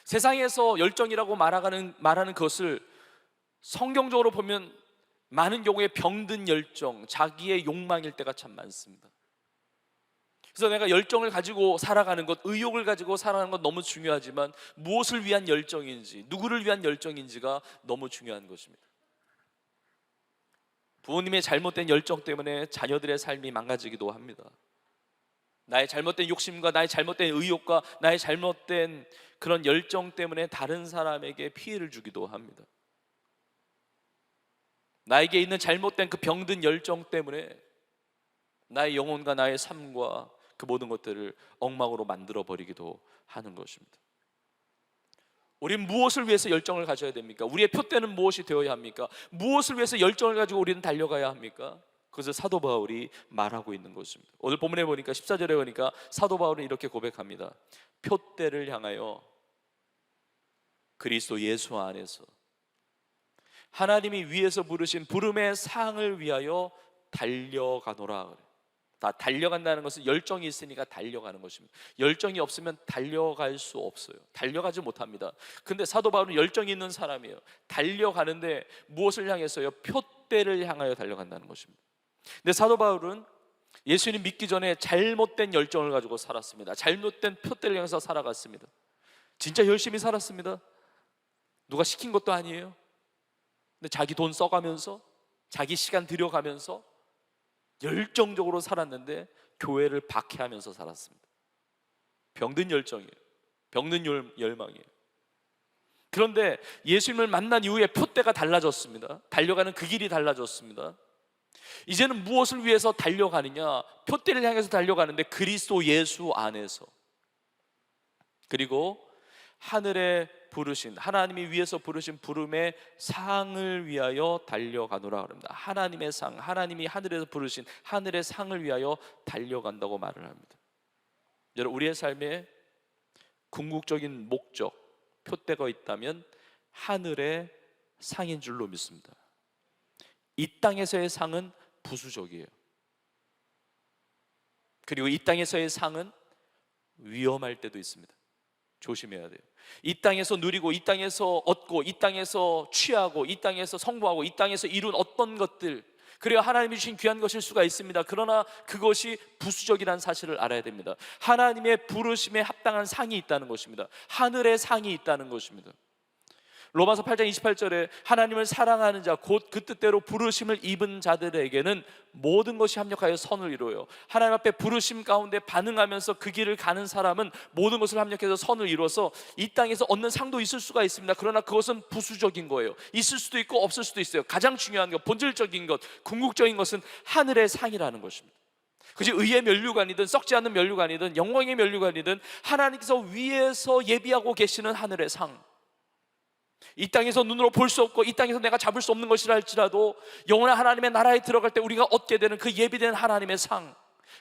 세상에서 열정이라고 말하는 것을 성경적으로 보면 많은 경우에 병든 열정, 자기의 욕망일 때가 참 많습니다. 그래서 내가 열정을 가지고 살아가는 것, 의욕을 가지고 살아가는 것 너무 중요하지만 무엇을 위한 열정인지, 누구를 위한 열정인지가 너무 중요한 것입니다. 부모님의 잘못된 열정 때문에 자녀들의 삶이 망가지기도 합니다. 나의 잘못된 욕심과 나의 잘못된 의욕과 나의 잘못된 그런 열정 때문에 다른 사람에게 피해를 주기도 합니다. 나에게 있는 잘못된 그 병든 열정 때문에 나의 영혼과 나의 삶과 그 모든 것들을 엉망으로 만들어 버리기도 하는 것입니다. 우리는 무엇을 위해서 열정을 가져야 됩니까? 우리의 표대는 무엇이 되어야 합니까? 무엇을 위해서 열정을 가지고 우리는 달려가야 합니까? 그것을 사도 바울이 말하고 있는 것입니다. 오늘 본문에 보니까 14절에 보니까 사도 바울은 이렇게 고백합니다. 표대를 향하여 그리스도 예수 안에서 하나님이 위에서 부르신 부름의 상을 위하여 달려가노라. 다 달려간다는 것은 열정이 있으니까 달려가는 것입니다. 열정이 없으면 달려갈 수 없어요. 달려가지 못합니다. 근데 사도 바울은 열정이 있는 사람이에요. 달려가는데 무엇을 향해서요? 표대를 향하여 달려간다는 것입니다. 근데 사도 바울은 예수님 믿기 전에 잘못된 열정을 가지고 살았습니다. 잘못된 표대를 향해서 살아갔습니다. 진짜 열심히 살았습니다. 누가 시킨 것도 아니에요. 근데 자기 돈 써가면서 자기 시간 들여가면서 열정적으로 살았는데 교회를 박해하면서 살았습니다. 병든 열정이에요. 병든 열망이에요. 그런데 예수님을 만난 이후에 표대가 달라졌습니다. 달려가는 그 길이 달라졌습니다. 이제는 무엇을 위해서 달려가느냐? 표대를 향해서 달려가는데 그리스도 예수 안에서, 그리고 하늘에 부르신, 하나님이 위에서 부르신 부름의 상을 위하여 달려가노라 합니다. 하나님의 상, 하나님이 하늘에서 부르신 하늘의 상을 위하여 달려간다고 말을 합니다. 여러분, 우리의 삶에 궁극적인 목적, 표대가 있다면 하늘의 상인 줄로 믿습니다. 이 땅에서의 상은 부수적이에요. 그리고 이 땅에서의 상은 위험할 때도 있습니다. 조심해야 돼요. 이 땅에서 누리고, 이 땅에서 얻고, 이 땅에서 취하고, 이 땅에서 성공하고, 이 땅에서 이룬 어떤 것들, 그래야 하나님이 주신 귀한 것일 수가 있습니다. 그러나 그것이 부수적이라는 사실을 알아야 됩니다. 하나님의 부르심에 합당한 상이 있다는 것입니다. 하늘의 상이 있다는 것입니다. 로마서 8장 28절에 하나님을 사랑하는 자, 곧 그 뜻대로 부르심을 입은 자들에게는 모든 것이 합력하여 선을 이루어요. 하나님 앞에 부르심 가운데 반응하면서 그 길을 가는 사람은 모든 것을 합력해서 선을 이루어서 이 땅에서 얻는 상도 있을 수가 있습니다. 그러나 그것은 부수적인 거예요. 있을 수도 있고 없을 수도 있어요. 가장 중요한 것, 본질적인 것, 궁극적인 것은 하늘의 상이라는 것입니다. 그것이 의의 면류관이든 썩지 않는 면류관이든 영광의 면류관이든 하나님께서 위에서 예비하고 계시는 하늘의 상, 이 땅에서 눈으로 볼 수 없고 이 땅에서 내가 잡을 수 없는 것이라 할지라도 영원한 하나님의 나라에 들어갈 때 우리가 얻게 되는 그 예비된 하나님의 상,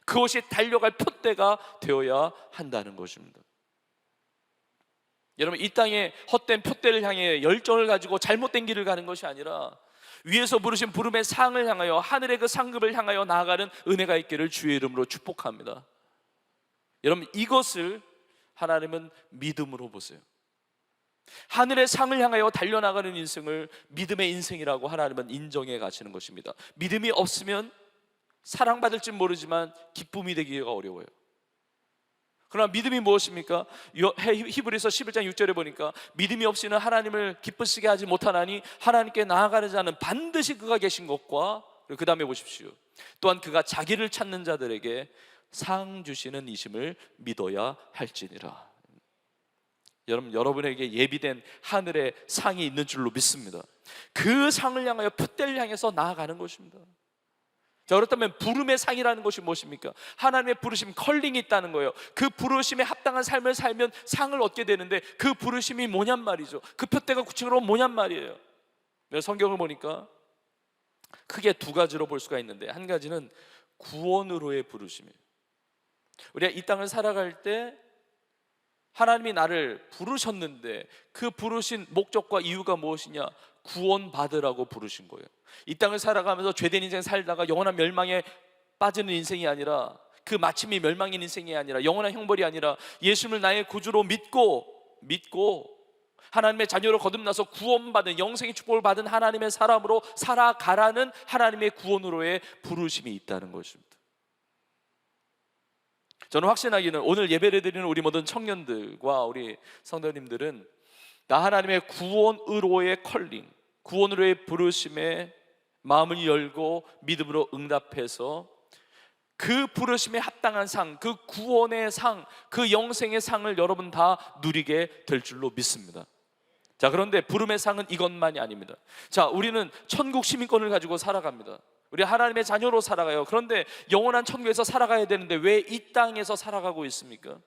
그것이 달려갈 표대가 되어야 한다는 것입니다. 여러분, 이 땅에 헛된 표대를 향해 열정을 가지고 잘못된 길을 가는 것이 아니라 위에서 부르신 부름의 상을 향하여, 하늘의 그 상급을 향하여 나아가는 은혜가 있기를 주의 이름으로 축복합니다. 여러분, 이것을 하나님은 믿음으로 보세요. 하늘의 상을 향하여 달려나가는 인생을 믿음의 인생이라고 하나님은 인정해 가시는 것입니다. 믿음이 없으면 사랑받을지 모르지만 기쁨이 되기가 어려워요. 그러나 믿음이 무엇입니까? 히브리서 11장 6절에 보니까 믿음이 없이는 하나님을 기쁘시게 하지 못하나니 하나님께 나아가는 자는 반드시 그가 계신 것과, 그 다음에 보십시오, 또한 그가 자기를 찾는 자들에게 상 주시는 이심을 믿어야 할지니라. 여러분, 여러분에게 예비된 하늘의 상이 있는 줄로 믿습니다. 그 상을 향하여 표대를 향해서 나아가는 것입니다. 자, 그렇다면 부름의 상이라는 것이 무엇입니까? 하나님의 부르심, 컬링이 있다는 거예요. 그 부르심에 합당한 삶을 살면 상을 얻게 되는데 그 부르심이 뭐냔 말이죠. 그 표대가 구체적으로 뭐냔 말이에요. 성경을 보니까 크게 두 가지로 볼 수가 있는데, 한 가지는 구원으로의 부르심이에요. 우리가 이 땅을 살아갈 때 하나님이 나를 부르셨는데 그 부르신 목적과 이유가 무엇이냐? 구원받으라고 부르신 거예요. 이 땅을 살아가면서 죄된 인생 살다가 영원한 멸망에 빠지는 인생이 아니라, 그 마침이 멸망인 인생이 아니라, 영원한 형벌이 아니라 예수님을 나의 구주로 믿고 하나님의 자녀로 거듭나서 구원받은, 영생의 축복을 받은 하나님의 사람으로 살아가라는 하나님의 구원으로의 부르심이 있다는 것입니다. 저는 확신하기는 오늘 예배를 드리는 우리 모든 청년들과 우리 성도님들은 나 하나님의 구원으로의 컬링, 구원으로의 부르심에 마음을 열고 믿음으로 응답해서 그 부르심에 합당한 상, 그 구원의 상, 그 영생의 상을 여러분 다 누리게 될 줄로 믿습니다. 자, 그런데 부름의 상은 이것만이 아닙니다. 자, 우리는 천국 시민권을 가지고 살아갑니다. 우리 하나님의 자녀로 살아가요. 그런데 영원한 천국에서 살아가야 되는데 왜 이 땅에서 살아가고 있습니까?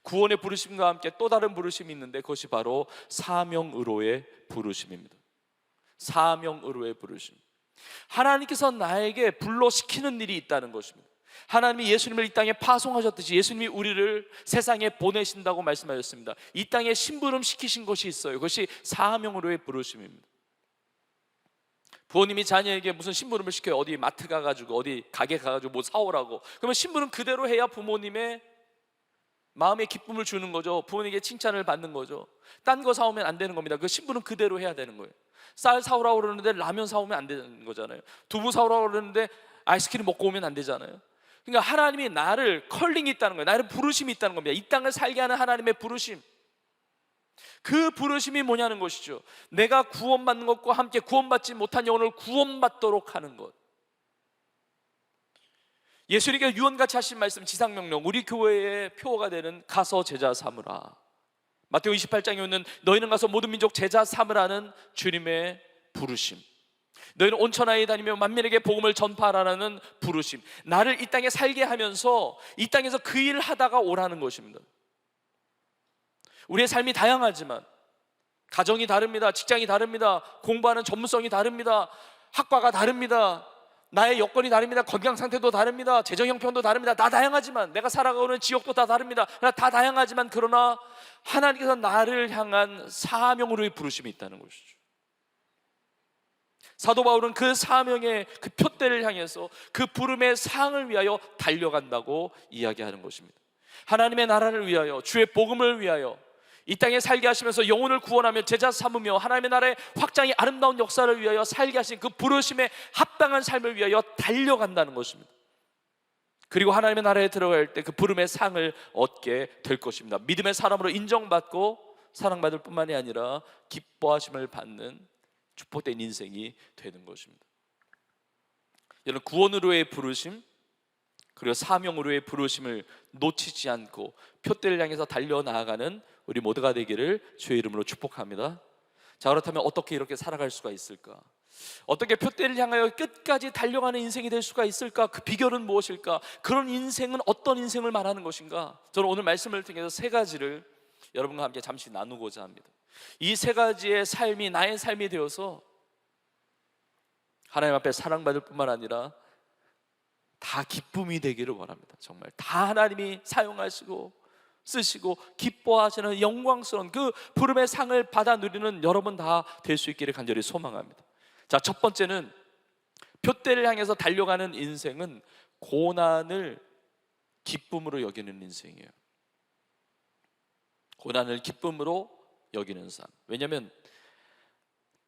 구원의 부르심과 함께 또 다른 부르심이 있는데 그것이 바로 사명의로의 부르심입니다. 사명의로의 부르심. 하나님께서 나에게 불러시키는 일이 있다는 것입니다. 하나님이 예수님을 이 땅에 파송하셨듯이 예수님이 우리를 세상에 보내신다고 말씀하셨습니다. 이 땅에 심부름 시키신 것이 있어요. 그것이 사명의로의 부르심입니다. 부모님이 자녀에게 무슨 심부름을 시켜요. 어디 마트 가가지고, 어디 가게 가가지고 뭐 사오라고. 그러면 심부름 그대로 해야 부모님의 마음에 기쁨을 주는 거죠. 부모님에게 칭찬을 받는 거죠. 딴 거 사오면 안 되는 겁니다. 그 심부름 그대로 해야 되는 거예요. 쌀 사오라고 그러는데 라면 사오면 안 되는 거잖아요. 두부 사오라고 그러는데 아이스크림 먹고 오면 안 되잖아요. 그러니까 하나님이 나를 컬링이 있다는 거예요. 나를 부르심이 있다는 겁니다. 이 땅을 살게 하는 하나님의 부르심. 그 부르심이 뭐냐는 것이죠. 내가 구원받는 것과 함께 구원받지 못한 영혼을 구원받도록 하는 것. 예수님께서 유언같이 하신 말씀, 지상명령, 우리 교회의 표어가 되는 가서 제자 삼으라. 마태복음 28장에 있는 너희는 가서 모든 민족 제자 삼으라는 주님의 부르심. 너희는 온 천하에 다니며 만민에게 복음을 전파하라는 부르심. 나를 이 땅에 살게 하면서 이 땅에서 그 일을 하다가 오라는 것입니다. 우리의 삶이 다양하지만 가정이 다릅니다. 직장이 다릅니다. 공부하는 전문성이 다릅니다. 학과가 다릅니다. 나의 여건이 다릅니다. 건강 상태도 다릅니다. 재정 형편도 다릅니다. 다 다양하지만, 내가 살아가는 지역도 다 다릅니다. 다 다양하지만, 그러나 하나님께서 나를 향한 사명으로의 부르심이 있다는 것이죠. 사도 바울은 그 사명의 그 표대를 향해서 그 부름의 상을 위하여 달려간다고 이야기하는 것입니다. 하나님의 나라를 위하여, 주의 복음을 위하여 이 땅에 살게 하시면서 영혼을 구원하며 제자 삼으며 하나님의 나라의 확장이 아름다운 역사를 위하여 살게 하신 그 부르심에 합당한 삶을 위하여 달려간다는 것입니다. 그리고 하나님의 나라에 들어갈 때 그 부름의 상을 얻게 될 것입니다. 믿음의 사람으로 인정받고 사랑받을 뿐만이 아니라 기뻐하심을 받는 축복된 인생이 되는 것입니다. 여러분, 구원으로의 부르심 그리고 사명으로의 부르심을 놓치지 않고 표대를 향해서 달려나아가는 우리 모두가 되기를 주의 이름으로 축복합니다. 자, 그렇다면 어떻게 이렇게 살아갈 수가 있을까? 어떻게 표대를 향하여 끝까지 달려가는 인생이 될 수가 있을까? 그 비결은 무엇일까? 그런 인생은 어떤 인생을 말하는 것인가? 저는 오늘 말씀을 통해서 세 가지를 여러분과 함께 잠시 나누고자 합니다. 이 세 가지의 삶이 나의 삶이 되어서 하나님 앞에 사랑받을 뿐만 아니라 다 기쁨이 되기를 원합니다. 정말 다 하나님이 사용하시고 쓰시고 기뻐하시는 영광스러운 그 부름의 상을 받아 누리는 여러분 다 될 수 있기를 간절히 소망합니다. 자, 첫 번째는 표대를 향해서 달려가는 인생은 고난을 기쁨으로 여기는 인생이에요. 고난을 기쁨으로 여기는 삶. 왜냐하면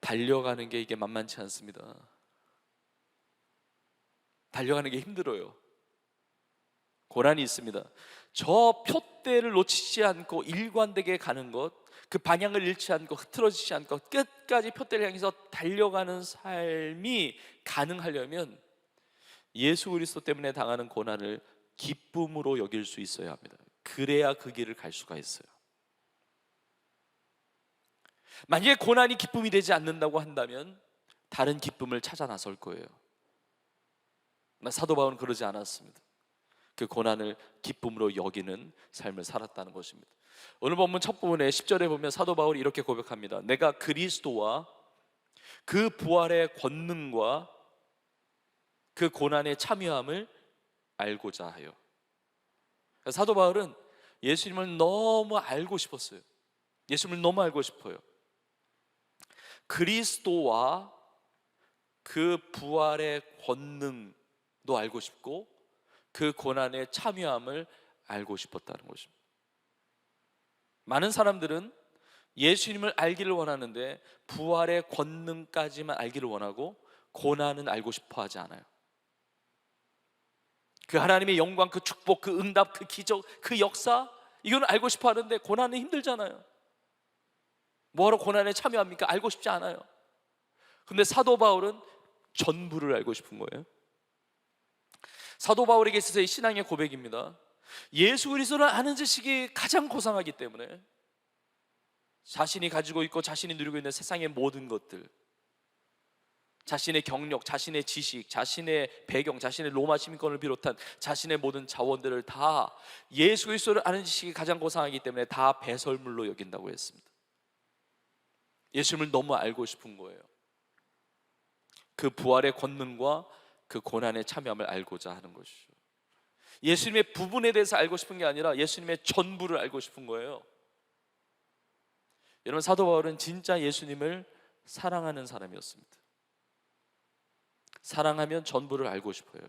달려가는 게 이게 만만치 않습니다. 달려가는 게 힘들어요. 고난이 있습니다. 저 표대를 놓치지 않고 일관되게 가는 것, 그 방향을 잃지 않고 흐트러지지 않고 끝까지 표대를 향해서 달려가는 삶이 가능하려면 예수 그리스도 때문에 당하는 고난을 기쁨으로 여길 수 있어야 합니다. 그래야 그 길을 갈 수가 있어요. 만약에 고난이 기쁨이 되지 않는다고 한다면 다른 기쁨을 찾아 나설 거예요. 나 사도 바울은 그러지 않았습니다. 그 고난을 기쁨으로 여기는 삶을 살았다는 것입니다. 오늘 본문 첫 부분에 10절에 보면 사도 바울이 이렇게 고백합니다. 내가 그리스도와 그 부활의 권능과 그 고난의 참여함을 알고자 하여. 사도 바울은 예수님을 너무 알고 싶었어요. 예수님을 너무 알고 싶어요. 그리스도와 그 부활의 권능도 알고 싶고 그 고난의 참여함을 알고 싶었다는 것입니다. 많은 사람들은 예수님을 알기를 원하는데 부활의 권능까지만 알기를 원하고 고난은 알고 싶어 하지 않아요. 그 하나님의 영광, 그 축복, 그 응답, 그 기적, 그 역사, 이거는 알고 싶어 하는데 고난은 힘들잖아요. 뭐하러 고난에 참여합니까? 알고 싶지 않아요. 근데 사도 바울은 전부를 알고 싶은 거예요. 사도 바울에게 있어서의 신앙의 고백입니다. 예수 그리스도를 아는 지식이 가장 고상하기 때문에 자신이 가지고 있고 자신이 누리고 있는 세상의 모든 것들, 자신의 경력, 자신의 지식, 자신의 배경, 자신의 로마 시민권을 비롯한 자신의 모든 자원들을 다 예수 그리스도를 아는 지식이 가장 고상하기 때문에 다 배설물로 여긴다고 했습니다. 예수님을 너무 알고 싶은 거예요. 그 부활의 권능과 그 고난의 참여함을 알고자 하는 것이죠. 예수님의 부분에 대해서 알고 싶은 게 아니라 예수님의 전부를 알고 싶은 거예요. 여러분, 사도 바울은 진짜 예수님을 사랑하는 사람이었습니다. 사랑하면 전부를 알고 싶어요.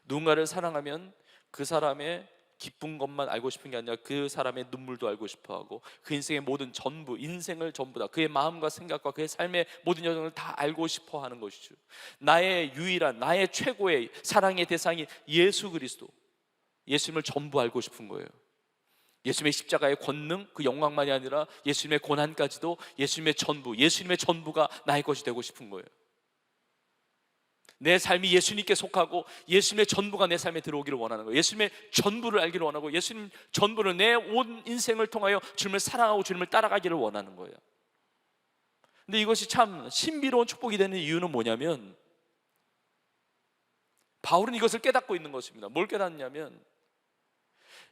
누군가를 사랑하면 그 사람의 기쁜 것만 알고 싶은 게 아니라 그 사람의 눈물도 알고 싶어하고 그 인생의 모든 전부, 인생을 전부 다, 그의 마음과 생각과 그의 삶의 모든 여정을 다 알고 싶어하는 것이죠. 나의 유일한, 나의 최고의 사랑의 대상이 예수 그리스도, 예수님을 전부 알고 싶은 거예요. 예수님의 십자가의 권능, 그 영광만이 아니라 예수님의 고난까지도 예수님의 전부, 예수님의 전부가 나의 것이 되고 싶은 거예요. 내 삶이 예수님께 속하고 예수님의 전부가 내 삶에 들어오기를 원하는 거예요. 예수님의 전부를 알기를 원하고 예수님 전부를 내 온 인생을 통하여 주님을 사랑하고 주님을 따라가기를 원하는 거예요. 근데 이것이 참 신비로운 축복이 되는 이유는 뭐냐면 바울은 이것을 깨닫고 있는 것입니다. 뭘 깨닫냐면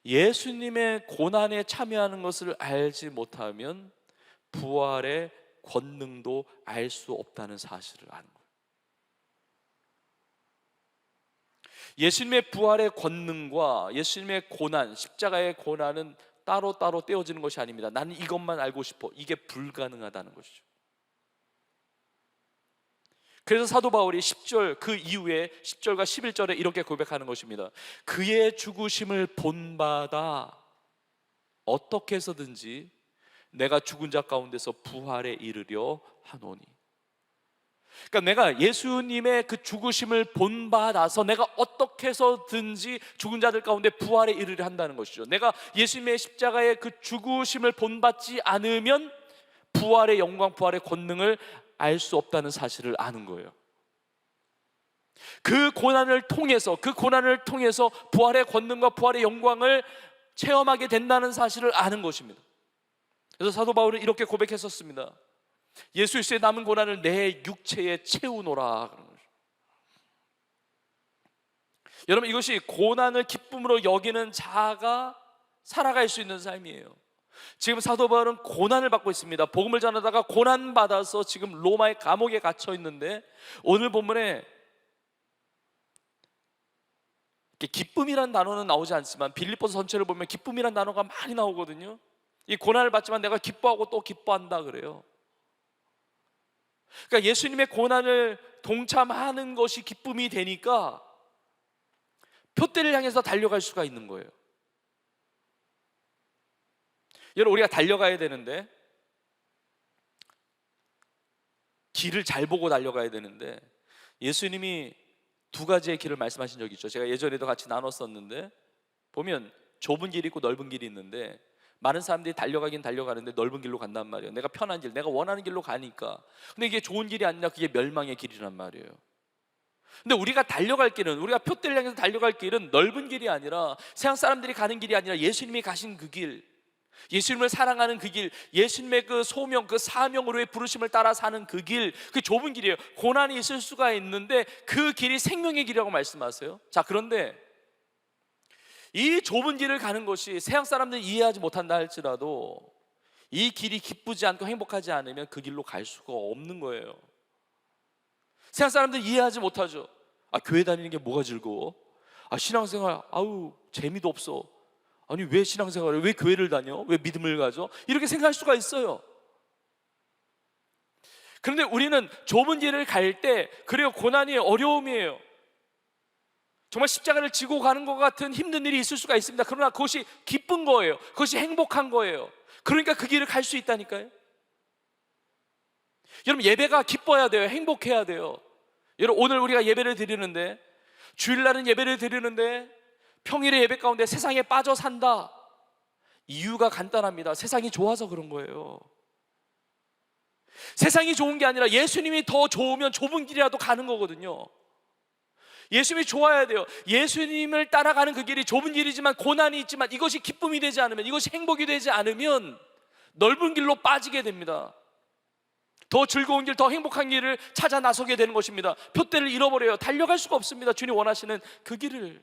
예수님의 고난에 참여하는 것을 알지 못하면 부활의 권능도 알 수 없다는 사실을 아는 거예요. 예수님의 부활의 권능과 예수님의 고난, 십자가의 고난은 따로따로 떼어지는 것이 아닙니다. 나는 이것만 알고 싶어. 이게 불가능하다는 것이죠. 그래서 사도 바울이 10절 그 이후에 10절과 11절에 이렇게 고백하는 것입니다. 그의 죽으심을 본받아 어떻게 해서든지 내가 죽은 자 가운데서 부활에 이르려 하노니. 그러니까 내가 예수님의 그 죽으심을 본받아서 내가 어떻게 해서든지 죽은 자들 가운데 부활에 이르려 한다는 것이죠. 내가 예수님의 십자가의 그 죽으심을 본받지 않으면 부활의 영광, 부활의 권능을 알 수 없다는 사실을 아는 거예요. 그 고난을 통해서 부활의 권능과 부활의 영광을 체험하게 된다는 사실을 아는 것입니다. 그래서 사도 바울은 이렇게 고백했었습니다. 예수 그리스도의 남은 고난을 내 육체에 채우노라. 여러분, 이것이 고난을 기쁨으로 여기는 자가 살아갈 수 있는 삶이에요. 지금 사도 바울은 고난을 받고 있습니다. 복음을 전하다가 고난 받아서 지금 로마의 감옥에 갇혀 있는데 오늘 본문에 기쁨이란 단어는 나오지 않지만 빌립보서 전체를 보면 기쁨이란 단어가 많이 나오거든요. 이 고난을 받지만 내가 기뻐하고 또 기뻐한다 그래요. 그러니까 예수님의 고난을 동참하는 것이 기쁨이 되니까 표대를 향해서 달려갈 수가 있는 거예요. 여러분, 우리가 달려가야 되는데 길을 잘 보고 달려가야 되는데 예수님이 두 가지의 길을 말씀하신 적이 있죠. 제가 예전에도 같이 나눴었는데 보면 좁은 길이 있고 넓은 길이 있는데 많은 사람들이 달려가긴 달려가는데 넓은 길로 간단 말이에요. 내가 편한 길, 내가 원하는 길로 가니까. 근데 이게 좋은 길이 아니라 그게 멸망의 길이란 말이에요. 근데 우리가 달려갈 길은, 우리가 표대를 향해서 달려갈 길은 넓은 길이 아니라 세상 사람들이 가는 길이 아니라 예수님이 가신 그 길, 예수님을 사랑하는 그 길, 예수님의 그 소명, 그 사명으로의 부르심을 따라 사는 그 길, 그 좁은 길이에요. 고난이 있을 수가 있는데 그 길이 생명의 길이라고 말씀하세요. 자, 그런데 이 좁은 길을 가는 것이 세상 사람들이 이해하지 못한다 할지라도 이 길이 기쁘지 않고 행복하지 않으면 그 길로 갈 수가 없는 거예요. 세상 사람들이 이해하지 못하죠. 교회 다니는 게 뭐가 즐거워? 신앙생활 아우 재미도 없어. 아니 왜 신앙생활을, 왜 교회를 다녀? 왜 믿음을 가져? 이렇게 생각할 수가 있어요. 그런데 우리는 좁은 길을 갈 때, 그래요, 고난이 어려움이에요. 정말 십자가를 지고 가는 것 같은 힘든 일이 있을 수가 있습니다. 그러나 그것이 기쁜 거예요. 그것이 행복한 거예요. 그러니까 그 길을 갈 수 있다니까요. 여러분, 예배가 기뻐야 돼요. 행복해야 돼요. 여러분, 오늘 우리가 예배를 드리는데, 주일날은 예배를 드리는데 평일에 예배 가운데 세상에 빠져 산다. 이유가 간단합니다. 세상이 좋아서 그런 거예요. 세상이 좋은 게 아니라 예수님이 더 좋으면 좁은 길이라도 가는 거거든요. 예수님이 좋아야 돼요. 예수님을 따라가는 그 길이 좁은 길이지만 고난이 있지만 이것이 기쁨이 되지 않으면, 이것이 행복이 되지 않으면 넓은 길로 빠지게 됩니다. 더 즐거운 길, 더 행복한 길을 찾아 나서게 되는 것입니다. 표대를 잃어버려요. 달려갈 수가 없습니다. 주님 원하시는 그 길을.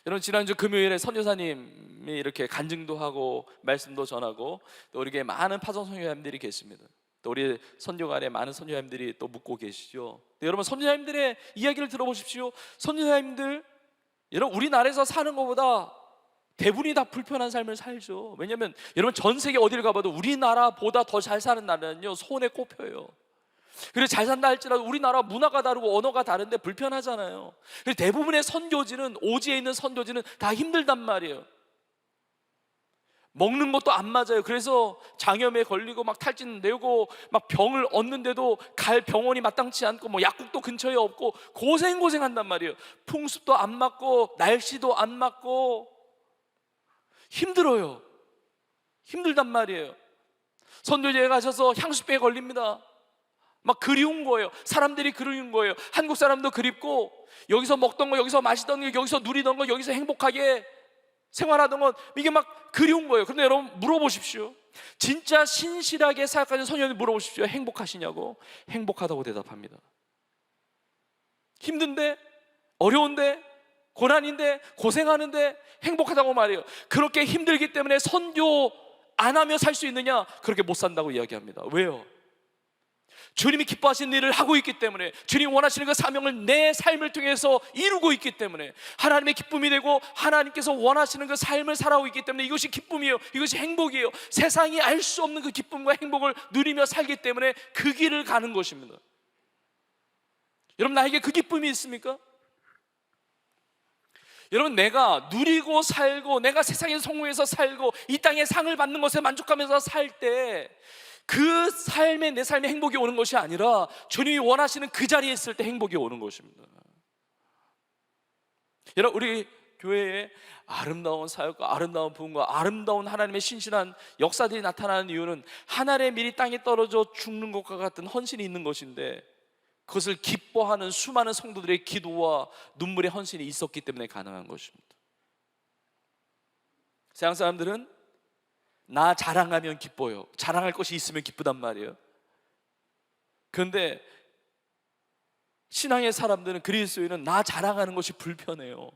여러분, 지난주 금요일에 선교사님이 이렇게 간증도 하고 말씀도 전하고 또 우리에게 많은 파송 선교사님들이 계십니다. 또 우리 선교관에 많은 선교사님들이 또 묻고 계시죠. 여러분, 선교사님들의 이야기를 들어보십시오. 선교사님들, 여러분, 우리나라에서 사는 것보다 대부분이 다 불편한 삶을 살죠. 왜냐하면 여러분, 전 세계 어디를 가봐도 우리나라보다 더 잘 사는 나라는요 손에 꼽혀요. 그래서 잘 산다 할지라도 우리나라 문화가 다르고 언어가 다른데 불편하잖아요. 그래서 대부분의 선교지는, 오지에 있는 선교지는 다 힘들단 말이에요. 먹는 것도 안 맞아요. 그래서 장염에 걸리고 막 탈진 내고 막 병을 얻는데도 갈 병원이 마땅치 않고 뭐 약국도 근처에 없고 고생한단 말이에요. 풍습도 안 맞고 날씨도 안 맞고 힘들어요. 힘들단 말이에요. 선교지에 가셔서 향수병에 걸립니다. 막 그리운 거예요. 사람들이 그리운 거예요. 한국 사람도 그립고, 여기서 먹던 거, 여기서 마시던 거, 여기서 누리던 거, 여기서 행복하게 생활하던 건 이게 막 그리운 거예요. 그런데 여러분, 물어보십시오. 진짜 신실하게 사역하는 선교사님 물어보십시오. 행복하시냐고? 행복하다고 대답합니다. 힘든데, 어려운데, 고난인데, 고생하는데 행복하다고 말해요. 그렇게 힘들기 때문에 선교 안 하며 살 수 있느냐? 그렇게 못 산다고 이야기합니다. 왜요? 주님이 기뻐하시는 일을 하고 있기 때문에, 주님 원하시는 그 사명을 내 삶을 통해서 이루고 있기 때문에, 하나님의 기쁨이 되고 하나님께서 원하시는 그 삶을 살아오고 있기 때문에 이것이 기쁨이에요. 이것이 행복이에요. 세상이 알 수 없는 그 기쁨과 행복을 누리며 살기 때문에 그 길을 가는 것입니다. 여러분, 나에게 그 기쁨이 있습니까? 여러분, 내가 누리고 살고 내가 세상에서 성공해서 살고 이 땅에 상을 받는 것에 만족하면서 살 때 그 삶에, 내 삶에 행복이 오는 것이 아니라 주님이 원하시는 그 자리에 있을 때 행복이 오는 것입니다. 여러분, 우리 교회에 아름다운 사역과 아름다운 부흥과 아름다운 하나님의 신실한 역사들이 나타나는 이유는 하늘의 밀이 땅에 떨어져 죽는 것과 같은 헌신이 있는 것인데, 그것을 기뻐하는 수많은 성도들의 기도와 눈물의 헌신이 있었기 때문에 가능한 것입니다. 세상 사람들은 나 자랑하면 기뻐요. 자랑할 것이 있으면 기쁘단 말이에요. 그런데 신앙의 사람들은, 그리스도인은 나 자랑하는 것이 불편해요.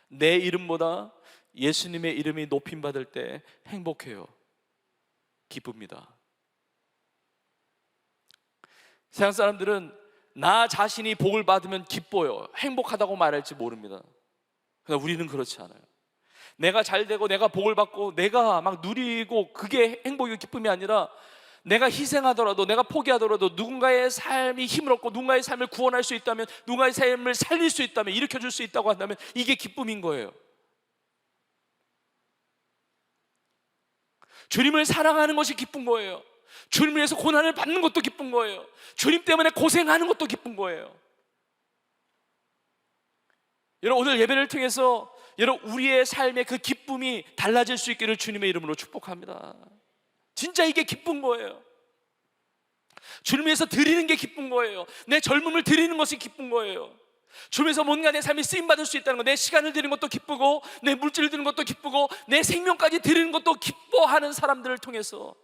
내 이름보다 예수님의 이름이 높임받을 때 행복해요. 기쁩니다. 세상 사람들은 나 자신이 복을 받으면 기뻐요. 행복하다고 말할지 모릅니다. 그러나 우리는 그렇지 않아요. 내가 잘 되고 내가 복을 받고 내가 막 누리고 그게 행복이고 기쁨이 아니라, 내가 희생하더라도, 내가 포기하더라도 누군가의 삶이 힘을 얻고 누군가의 삶을 구원할 수 있다면, 누군가의 삶을 살릴 수 있다면, 일으켜줄 수 있다고 한다면 이게 기쁨인 거예요. 주님을 사랑하는 것이 기쁜 거예요. 주님을 위해서 고난을 받는 것도 기쁜 거예요. 주님 때문에 고생하는 것도 기쁜 거예요. 여러분, 오늘 예배를 통해서 여러분, 우리의 삶의 그 기쁨이 달라질 수 있기를 주님의 이름으로 축복합니다. 진짜 이게 기쁜 거예요. 주님 위해서 드리는 게 기쁜 거예요. 내 젊음을 드리는 것이 기쁜 거예요. 주님에서 뭔가 내 삶이 쓰임받을 수 있다는 것, 내 시간을 드리는 것도 기쁘고 내 물질을 드리는 것도 기쁘고 내 생명까지 드리는 것도 기뻐하는 사람들을 통해서,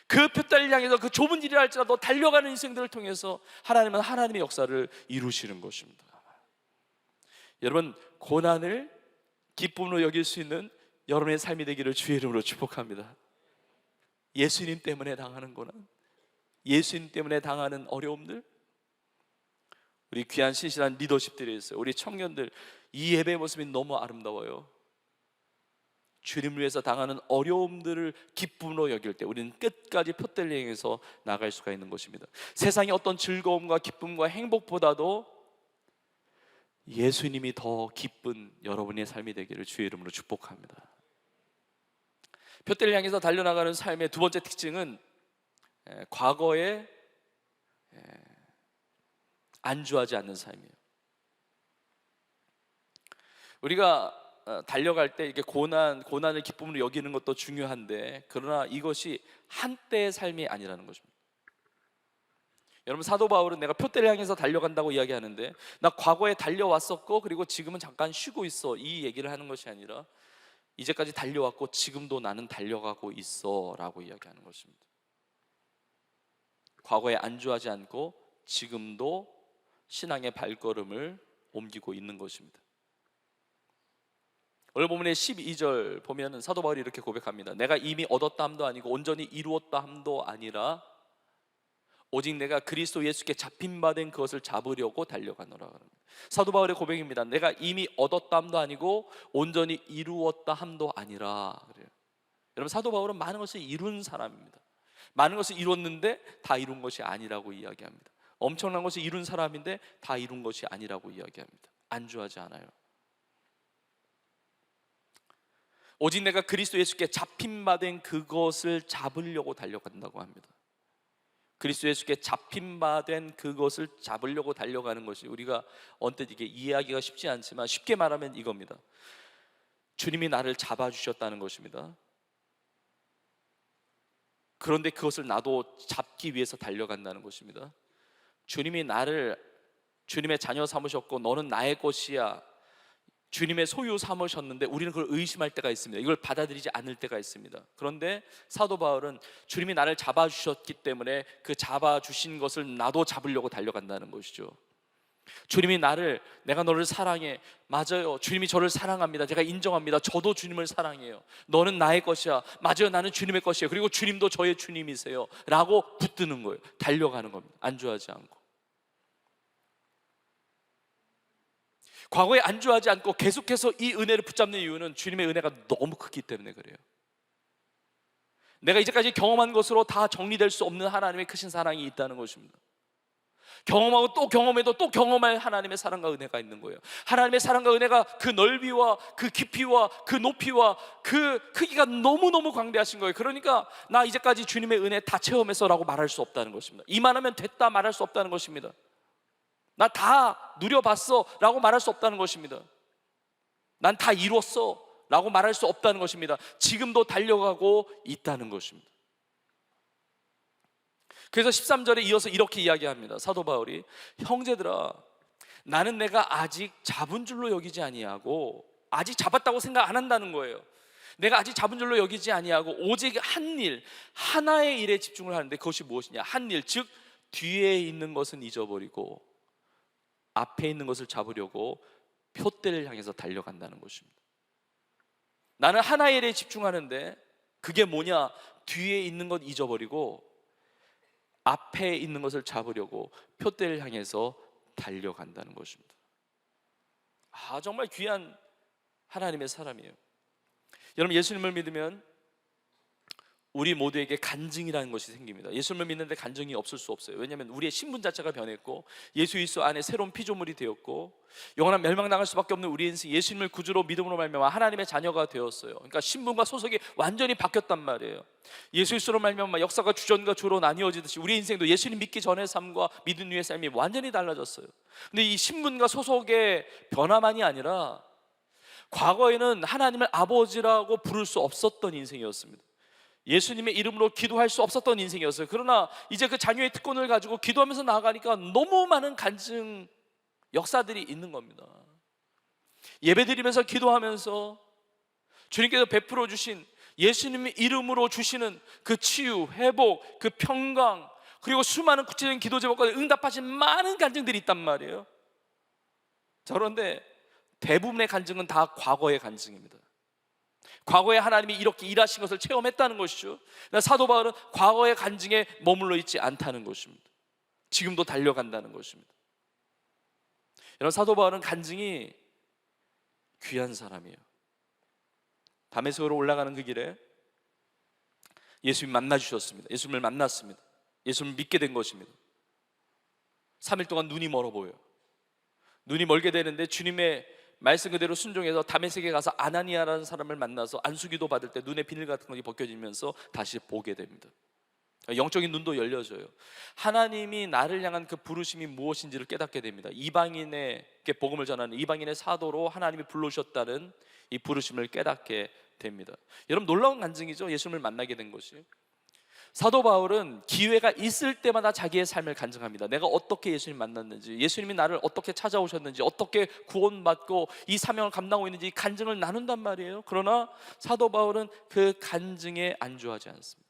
그 표대를 향해서 그 좁은 길이라 할지라도 달려가는 인생들을 통해서 하나님은 하나님의 역사를 이루시는 것입니다. 여러분, 고난을 기쁨으로 여길 수 있는 여러분의 삶이 되기를 주의 이름으로 축복합니다. 예수님 때문에 당하는 고난, 예수님 때문에 당하는 어려움들, 우리 귀한 신실한 리더십들이 있어요. 우리 청년들, 이 예배의 모습이 너무 아름다워요. 주님을 위해서 당하는 어려움들을 기쁨으로 여길 때 우리는 끝까지 표대를 향해서 나갈 수가 있는 것입니다. 세상의 어떤 즐거움과 기쁨과 행복보다도 예수님이 더 기쁜 여러분의 삶이 되기를 주의 이름으로 축복합니다. 표대를 향해서 달려나가는 삶의 두 번째 특징은 과거에 안주하지 않는 삶이에요. 우리가 달려갈 때 이렇게 고난을 기쁨으로 여기는 것도 중요한데, 그러나 이것이 한때의 삶이 아니라는 것입니다. 여러분, 사도 바울은 내가 표대를 향해서 달려간다고 이야기하는데, 나 과거에 달려왔었고 그리고 지금은 잠깐 쉬고 있어, 이 얘기를 하는 것이 아니라 이제까지 달려왔고 지금도 나는 달려가고 있어 라고 이야기하는 것입니다. 과거에 안주하지 않고 지금도 신앙의 발걸음을 옮기고 있는 것입니다. 오늘 본문의 12절 보면 사도 바울이 이렇게 고백합니다. 내가 이미 얻었다 함도 아니고 온전히 이루었다 함도 아니라 오직 내가 그리스도 예수께 잡힌 바 된 그것을 잡으려고 달려가노라. 사도 바울의 고백입니다. 내가 이미 얻었다 함도 아니고 온전히 이루었다 함도 아니라. 그래요. 여러분, 사도 바울은 많은 것을 이룬 사람입니다. 많은 것을 이뤘는데 다 이룬 것이 아니라고 이야기합니다. 엄청난 것을 이룬 사람인데 다 이룬 것이 아니라고 이야기합니다. 안주하지 않아요. 오직 내가 그리스도 예수께 잡힌 바 된 그것을 잡으려고 달려간다고 합니다. 그리스도 예수께 잡힌 바 된 그것을 잡으려고 달려가는 것이 우리가 언뜻 이게 이해하기가 쉽지 않지만 쉽게 말하면 이겁니다. 주님이 나를 잡아주셨다는 것입니다. 그런데 그것을 나도 잡기 위해서 달려간다는 것입니다. 주님이 나를 주님의 자녀 삼으셨고 너는 나의 것이야, 주님의 소유 삼으셨는데 우리는 그걸 의심할 때가 있습니다. 이걸 받아들이지 않을 때가 있습니다. 그런데 사도 바울은 주님이 나를 잡아주셨기 때문에 그 잡아주신 것을 나도 잡으려고 달려간다는 것이죠. 주님이 내가 너를 사랑해. 맞아요, 주님이 저를 사랑합니다. 제가 인정합니다. 저도 주님을 사랑해요. 너는 나의 것이야. 맞아요, 나는 주님의 것이에요. 그리고 주님도 저의 주님이세요 라고 붙드는 거예요. 달려가는 겁니다. 안주하지 않고. 과거에 안주하지 않고 계속해서 이 은혜를 붙잡는 이유는 주님의 은혜가 너무 크기 때문에 그래요. 내가 이제까지 경험한 것으로 다 정리될 수 없는 하나님의 크신 사랑이 있다는 것입니다. 경험하고 또 경험해도 또 경험할 하나님의 사랑과 은혜가 있는 거예요. 하나님의 사랑과 은혜가 그 넓이와 그 깊이와 그 높이와 그 크기가 너무너무 광대하신 거예요. 그러니까 나 이제까지 주님의 은혜 다 체험해서 라고 말할 수 없다는 것입니다. 이만하면 됐다 말할 수 없다는 것입니다. 나 다 누려봤어 라고 말할 수 없다는 것입니다. 난 다 이뤘어 라고 말할 수 없다는 것입니다. 지금도 달려가고 있다는 것입니다. 그래서 13절에 이어서 이렇게 이야기합니다. 사도 바울이, 형제들아, 나는 내가 아직 잡은 줄로 여기지 아니하고, 아직 잡았다고 생각 안 한다는 거예요. 내가 아직 잡은 줄로 여기지 아니하고 오직 한 일, 하나의 일에 집중을 하는데, 그것이 무엇이냐? 한 일, 즉 뒤에 있는 것은 잊어버리고 앞에 있는 것을 잡으려고 표대를 향해서 달려간다는 것입니다. 나는 하나의 일에 집중하는데 그게 뭐냐? 뒤에 있는 것 잊어버리고 앞에 있는 것을 잡으려고 표대를 향해서 달려간다는 것입니다. 정말 귀한 하나님의 사람이에요. 여러분, 예수님을 믿으면 우리 모두에게 간증이라는 것이 생깁니다. 예수님을 믿는데 간증이 없을 수 없어요. 왜냐하면 우리의 신분 자체가 변했고 예수 그리스도 안에 새로운 피조물이 되었고 영원한 멸망당할 수밖에 없는 우리의 인생, 예수님을 구주로 믿음으로 말미암아 하나님의 자녀가 되었어요. 그러니까 신분과 소속이 완전히 바뀌었단 말이에요. 예수 그리스도로 말미암아 역사가 주전과 주로 나뉘어지듯이 우리 인생도 예수님 믿기 전의 삶과 믿은 후의 삶이 완전히 달라졌어요. 근데 이 신분과 소속의 변화만이 아니라 과거에는 하나님을 아버지라고 부를 수 없었던 인생이었습니다. 예수님의 이름으로 기도할 수 없었던 인생이었어요. 그러나 이제 그 자녀의 특권을 가지고 기도하면서 나아가니까 너무 많은 간증, 역사들이 있는 겁니다. 예배드리면서 기도하면서 주님께서 베풀어 주신 예수님의 이름으로 주시는 그 치유, 회복, 그 평강, 그리고 수많은 구체적인 기도 제목과 응답하신 많은 간증들이 있단 말이에요. 그런데 대부분의 간증은 다 과거의 간증입니다. 과거에 하나님이 이렇게 일하신 것을 체험했다는 것이죠. 사도 바울은 과거의 간증에 머물러 있지 않다는 것입니다. 지금도 달려간다는 것입니다. 여러분, 사도 바울은 간증이 귀한 사람이에요. 다메섹으로 올라가는 그 길에 예수님 만나 주셨습니다. 예수님을 만났습니다. 예수님을 믿게 된 것입니다. 3일 동안 눈이 멀어 보여요. 눈이 멀게 되는데 주님의 말씀 그대로 순종해서 다메섹에 가서 아나니아라는 사람을 만나서 안수기도 받을 때 눈에 비늘 같은 것이 벗겨지면서 다시 보게 됩니다. 영적인 눈도 열려져요. 하나님이 나를 향한 그 부르심이 무엇인지를 깨닫게 됩니다. 이방인에게 복음을 전하는 이방인의 사도로 하나님이 불러주셨다는 이 부르심을 깨닫게 됩니다. 여러분, 놀라운 간증이죠. 예수님을 만나게 된 것이. 사도 바울은 기회가 있을 때마다 자기의 삶을 간증합니다. 내가 어떻게 예수님 만났는지, 예수님이 나를 어떻게 찾아오셨는지, 어떻게 구원받고 이 사명을 감당하고 있는지 간증을 나눈단 말이에요. 그러나 사도 바울은 그 간증에 안주하지 않습니다.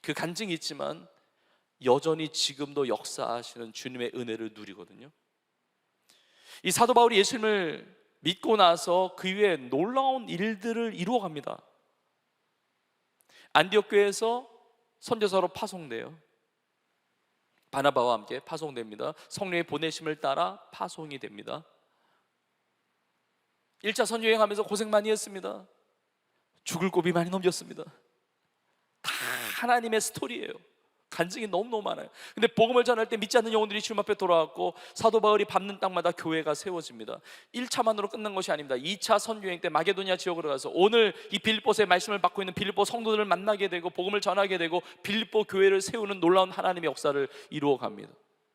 그 간증이 있지만 여전히 지금도 역사하시는 주님의 은혜를 누리거든요. 이 사도 바울이 예수님을 믿고 나서 그 이후에 놀라운 일들을 이루어갑니다. 안디옥 교회에서 선교사로 파송돼요. 바나바와 함께 파송됩니다. 성령의 보내심을 따라 파송이 됩니다. 1차 선교여행하면서 고생 많이 했습니다. 죽을 고비 많이 넘겼습니다. 다 하나님의 스토리예요. 간증이 너무너무 많아요. 근데 복음을 전할 때 믿지 않는 영혼들이 주님 앞에 돌아왔고 사도 바울이 밟는 땅마다 교회가 세워집니다. 1차만으로 끝난 것이 아닙니다. 2차 선교여행 때 마게도니아 지역으로 가서 오늘 이 빌립보서의 말씀을 받고 있는 빌립보 성도들을 만나게 되고 복음을 전하게 되고 빌립보 교회를 세우는 놀라운 하나님의 역사를 이루어 갑니다.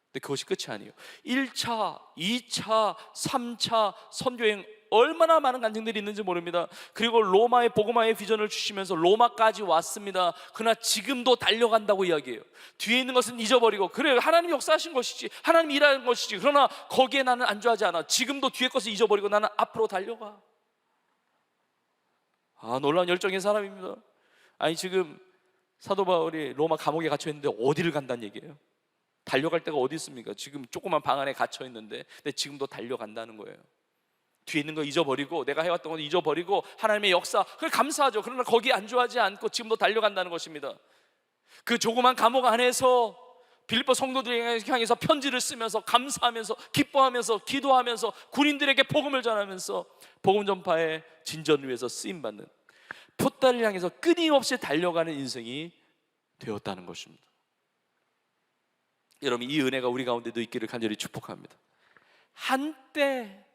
근데 그것이 끝이 아니에요. 1차, 2차, 3차 선교여행 얼마나 많은 간증들이 있는지 모릅니다. 그리고 로마의 복음화의 비전을 주시면서 로마까지 왔습니다. 그러나 지금도 달려간다고 이야기해요. 뒤에 있는 것은 잊어버리고, 그래 하나님이 역사하신 것이지, 하나님이 일하는 것이지, 그러나 거기에 나는 안주하지 않아. 지금도 뒤에 것을 잊어버리고 나는 앞으로 달려가. 놀라운 열정의 사람입니다. 아니, 지금 사도 바울이 로마 감옥에 갇혀 있는데 어디를 간다는 얘기예요? 달려갈 데가 어디 있습니까? 지금 조그만 방 안에 갇혀 있는데, 근데 지금도 달려간다는 거예요. 뒤에 있는 거 잊어버리고, 내가 해왔던 건 잊어버리고, 하나님의 역사, 그걸 감사하죠. 그러나 거기에 안주하지 않고 지금도 달려간다는 것입니다. 그 조그만 감옥 안에서 빌립보 성도들을 향해서 편지를 쓰면서 감사하면서 기뻐하면서 기도하면서 군인들에게 복음을 전하면서 복음 전파의 진전을 위해서 쓰임받는, 풋다리를 향해서 끊임없이 달려가는 인생이 되었다는 것입니다. 여러분, 이 은혜가 우리 가운데도 있기를 간절히 축복합니다. 한때,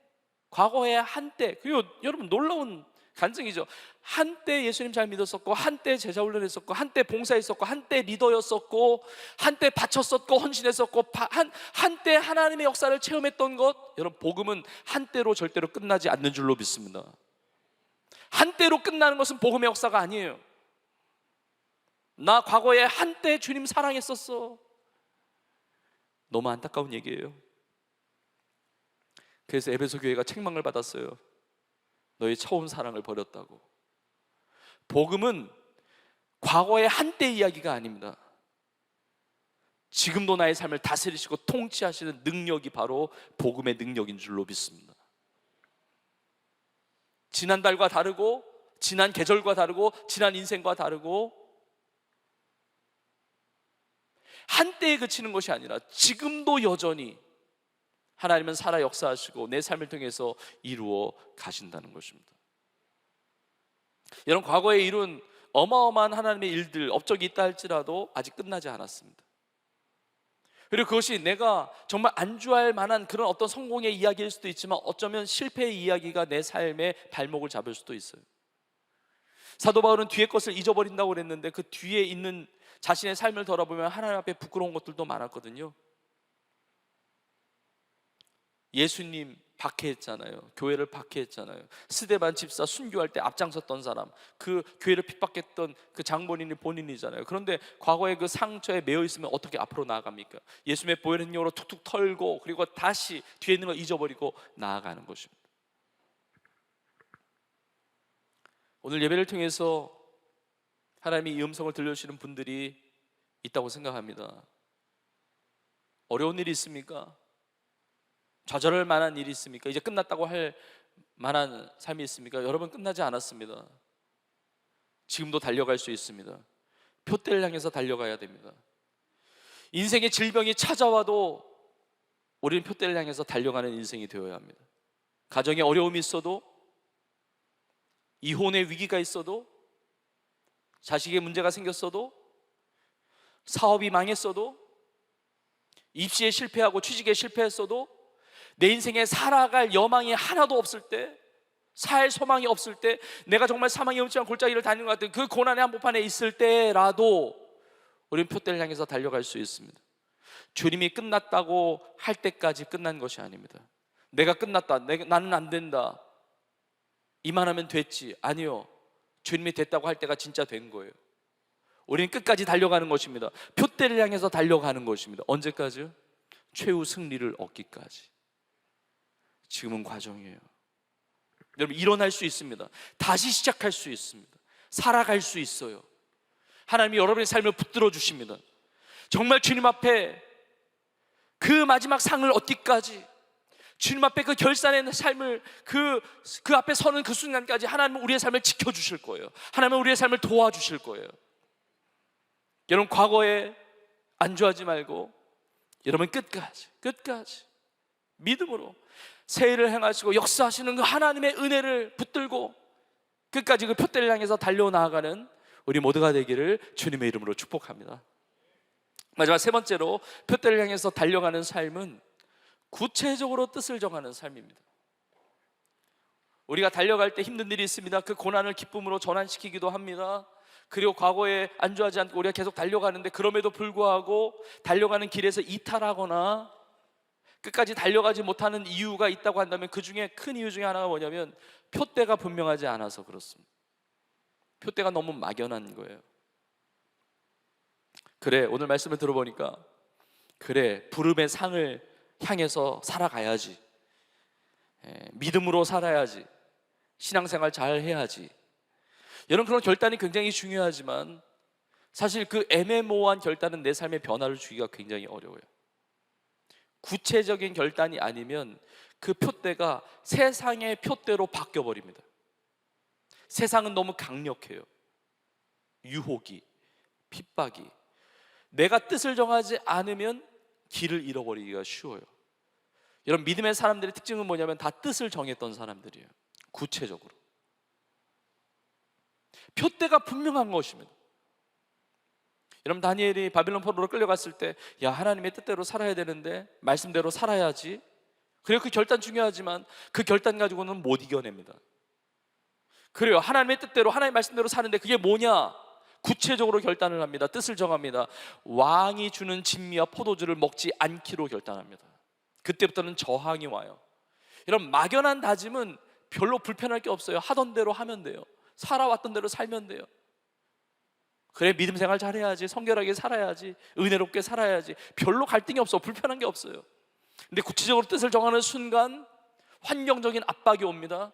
과거에 한때, 그리고 여러분 놀라운 간증이죠. 한때 예수님 잘 믿었었고, 한때 제자 훈련했었고, 한때 봉사했었고, 한때 리더였었고, 한때 바쳤었고, 헌신했었고, 한때 하나님의 역사를 체험했던 것, 여러분 복음은 한때로 절대로 끝나지 않는 줄로 믿습니다. 한때로 끝나는 것은 복음의 역사가 아니에요. 나 과거에 한때 주님 사랑했었어. 너무 안타까운 얘기예요. 그래서 에베소 교회가 책망을 받았어요. 너희 처음 사랑을 버렸다고. 복음은 과거의 한때 이야기가 아닙니다. 지금도 나의 삶을 다스리시고 통치하시는 능력이 바로 복음의 능력인 줄로 믿습니다. 지난달과 다르고, 지난 계절과 다르고, 지난 인생과 다르고, 한때에 그치는 것이 아니라 지금도 여전히 하나님은 살아 역사하시고 내 삶을 통해서 이루어 가신다는 것입니다. 여러분, 과거에 이룬 어마어마한 하나님의 일들, 업적이 있다 할지라도 아직 끝나지 않았습니다. 그리고 그것이 내가 정말 안주할 만한 그런 어떤 성공의 이야기일 수도 있지만, 어쩌면 실패의 이야기가 내 삶의 발목을 잡을 수도 있어요. 사도 바울은 뒤에 것을 잊어버린다고 그랬는데, 그 뒤에 있는 자신의 삶을 돌아보면 하나님 앞에 부끄러운 것들도 많았거든요. 예수님 박해했잖아요. 교회를 박해했잖아요. 스데반 집사 순교할 때 앞장섰던 사람, 그 교회를 핍박했던 그 장본인이 본인이잖아요. 그런데 과거의 그 상처에 매여 있으면 어떻게 앞으로 나아갑니까? 예수님의 보혈 행령으로 툭툭 털고 그리고 다시 뒤에 있는 걸 잊어버리고 나아가는 것입니다. 오늘 예배를 통해서 하나님이 이 음성을 들려주시는 분들이 있다고 생각합니다. 어려운 일이 있습니까? 좌절할 만한 일이 있습니까? 이제 끝났다고 할 만한 삶이 있습니까? 여러분, 끝나지 않았습니다. 지금도 달려갈 수 있습니다. 표대를 향해서 달려가야 됩니다. 인생의 질병이 찾아와도 우리는 표대를 향해서 달려가는 인생이 되어야 합니다. 가정에 어려움이 있어도, 이혼의 위기가 있어도, 자식의 문제가 생겼어도, 사업이 망했어도, 입시에 실패하고 취직에 실패했어도, 내 인생에 살아갈 여망이 하나도 없을 때, 살 소망이 없을 때, 내가 정말 사망의 음침한 골짜기를 다니는 것 같은 그 고난의 한복판에 있을 때라도 우리는 표대를 향해서 달려갈 수 있습니다. 주님이 끝났다고 할 때까지 끝난 것이 아닙니다. 내가 끝났다, 나는 안 된다, 이만하면 됐지. 아니요, 주님이 됐다고 할 때가 진짜 된 거예요. 우리는 끝까지 달려가는 것입니다. 표대를 향해서 달려가는 것입니다. 언제까지요? 최후 승리를 얻기까지. 지금은 과정이에요. 여러분, 일어날 수 있습니다. 다시 시작할 수 있습니다. 살아갈 수 있어요. 하나님이 여러분의 삶을 붙들어 주십니다. 정말 주님 앞에 그 마지막 상을 얻기까지, 주님 앞에 그 결산의 삶을 그 앞에 서는 그 순간까지 하나님은 우리의 삶을 지켜주실 거예요. 하나님은 우리의 삶을 도와주실 거예요. 여러분, 과거에 안주하지 말고 여러분 끝까지 믿음으로 새 일을 행하시고 역사하시는 그 하나님의 은혜를 붙들고 끝까지 그 표대를 향해서 달려나가는 우리 모두가 되기를 주님의 이름으로 축복합니다. 마지막 세 번째로, 표대를 향해서 달려가는 삶은 구체적으로 뜻을 정하는 삶입니다. 우리가 달려갈 때 힘든 일이 있습니다. 그 고난을 기쁨으로 전환시키기도 합니다. 그리고 과거에 안주하지 않고 우리가 계속 달려가는데, 그럼에도 불구하고 달려가는 길에서 이탈하거나 끝까지 달려가지 못하는 이유가 있다고 한다면, 그 중에 큰 이유 중에 하나가 뭐냐면 표대가 분명하지 않아서 그렇습니다. 표대가 너무 막연한 거예요. 그래, 오늘 말씀을 들어보니까 그래, 부름의 상을 향해서 살아가야지, 믿음으로 살아야지, 신앙생활 잘 해야지. 여러분, 그런 결단이 굉장히 중요하지만 사실 그 애매모호한 결단은 내 삶의 변화를 주기가 굉장히 어려워요. 구체적인 결단이 아니면 그 표대가 세상의 표대로 바뀌어버립니다. 세상은 너무 강력해요. 유혹이, 핍박이. 내가 뜻을 정하지 않으면 길을 잃어버리기가 쉬워요. 여러분, 믿음의 사람들의 특징은 뭐냐면 다 뜻을 정했던 사람들이에요. 구체적으로 표대가 분명한 것입니다. 여러분, 다니엘이 바빌론 포로로 끌려갔을 때, 야, 하나님의 뜻대로 살아야 되는데 말씀대로 살아야지. 그리고 그 결단 중요하지만 그 결단 가지고는 못 이겨냅니다. 그래요, 하나님의 뜻대로, 하나님의 말씀대로 사는데 그게 뭐냐? 구체적으로 결단을 합니다. 뜻을 정합니다. 왕이 주는 진미와 포도주를 먹지 않기로 결단합니다. 그때부터는 저항이 와요. 여러분, 막연한 다짐은 별로 불편할 게 없어요. 하던 대로 하면 돼요. 살아왔던 대로 살면 돼요. 그래, 믿음 생활 잘해야지, 성결하게 살아야지, 은혜롭게 살아야지. 별로 갈등이 없어, 불편한 게 없어요. 근데 구체적으로 뜻을 정하는 순간 환경적인 압박이 옵니다.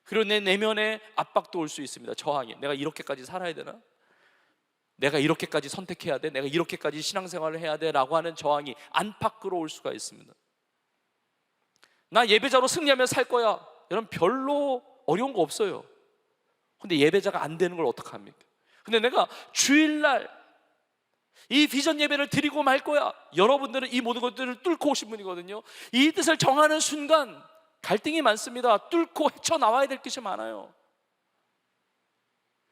그리고 내 내면에 압박도 올 수 있습니다. 저항이. 내가 이렇게까지 살아야 되나? 내가 이렇게까지 선택해야 돼? 내가 이렇게까지 신앙생활을 해야 돼? 라고 하는 저항이 안팎으로 올 수가 있습니다. 나 예배자로 승리하며 살 거야. 여러분, 별로 어려운 거 없어요. 근데 예배자가 안 되는 걸 어떡합니까? 근데 내가 주일날 이 비전 예배를 드리고 말 거야. 여러분들은 이 모든 것들을 뚫고 오신 분이거든요. 이 뜻을 정하는 순간 갈등이 많습니다. 뚫고 헤쳐나와야 될 것이 많아요.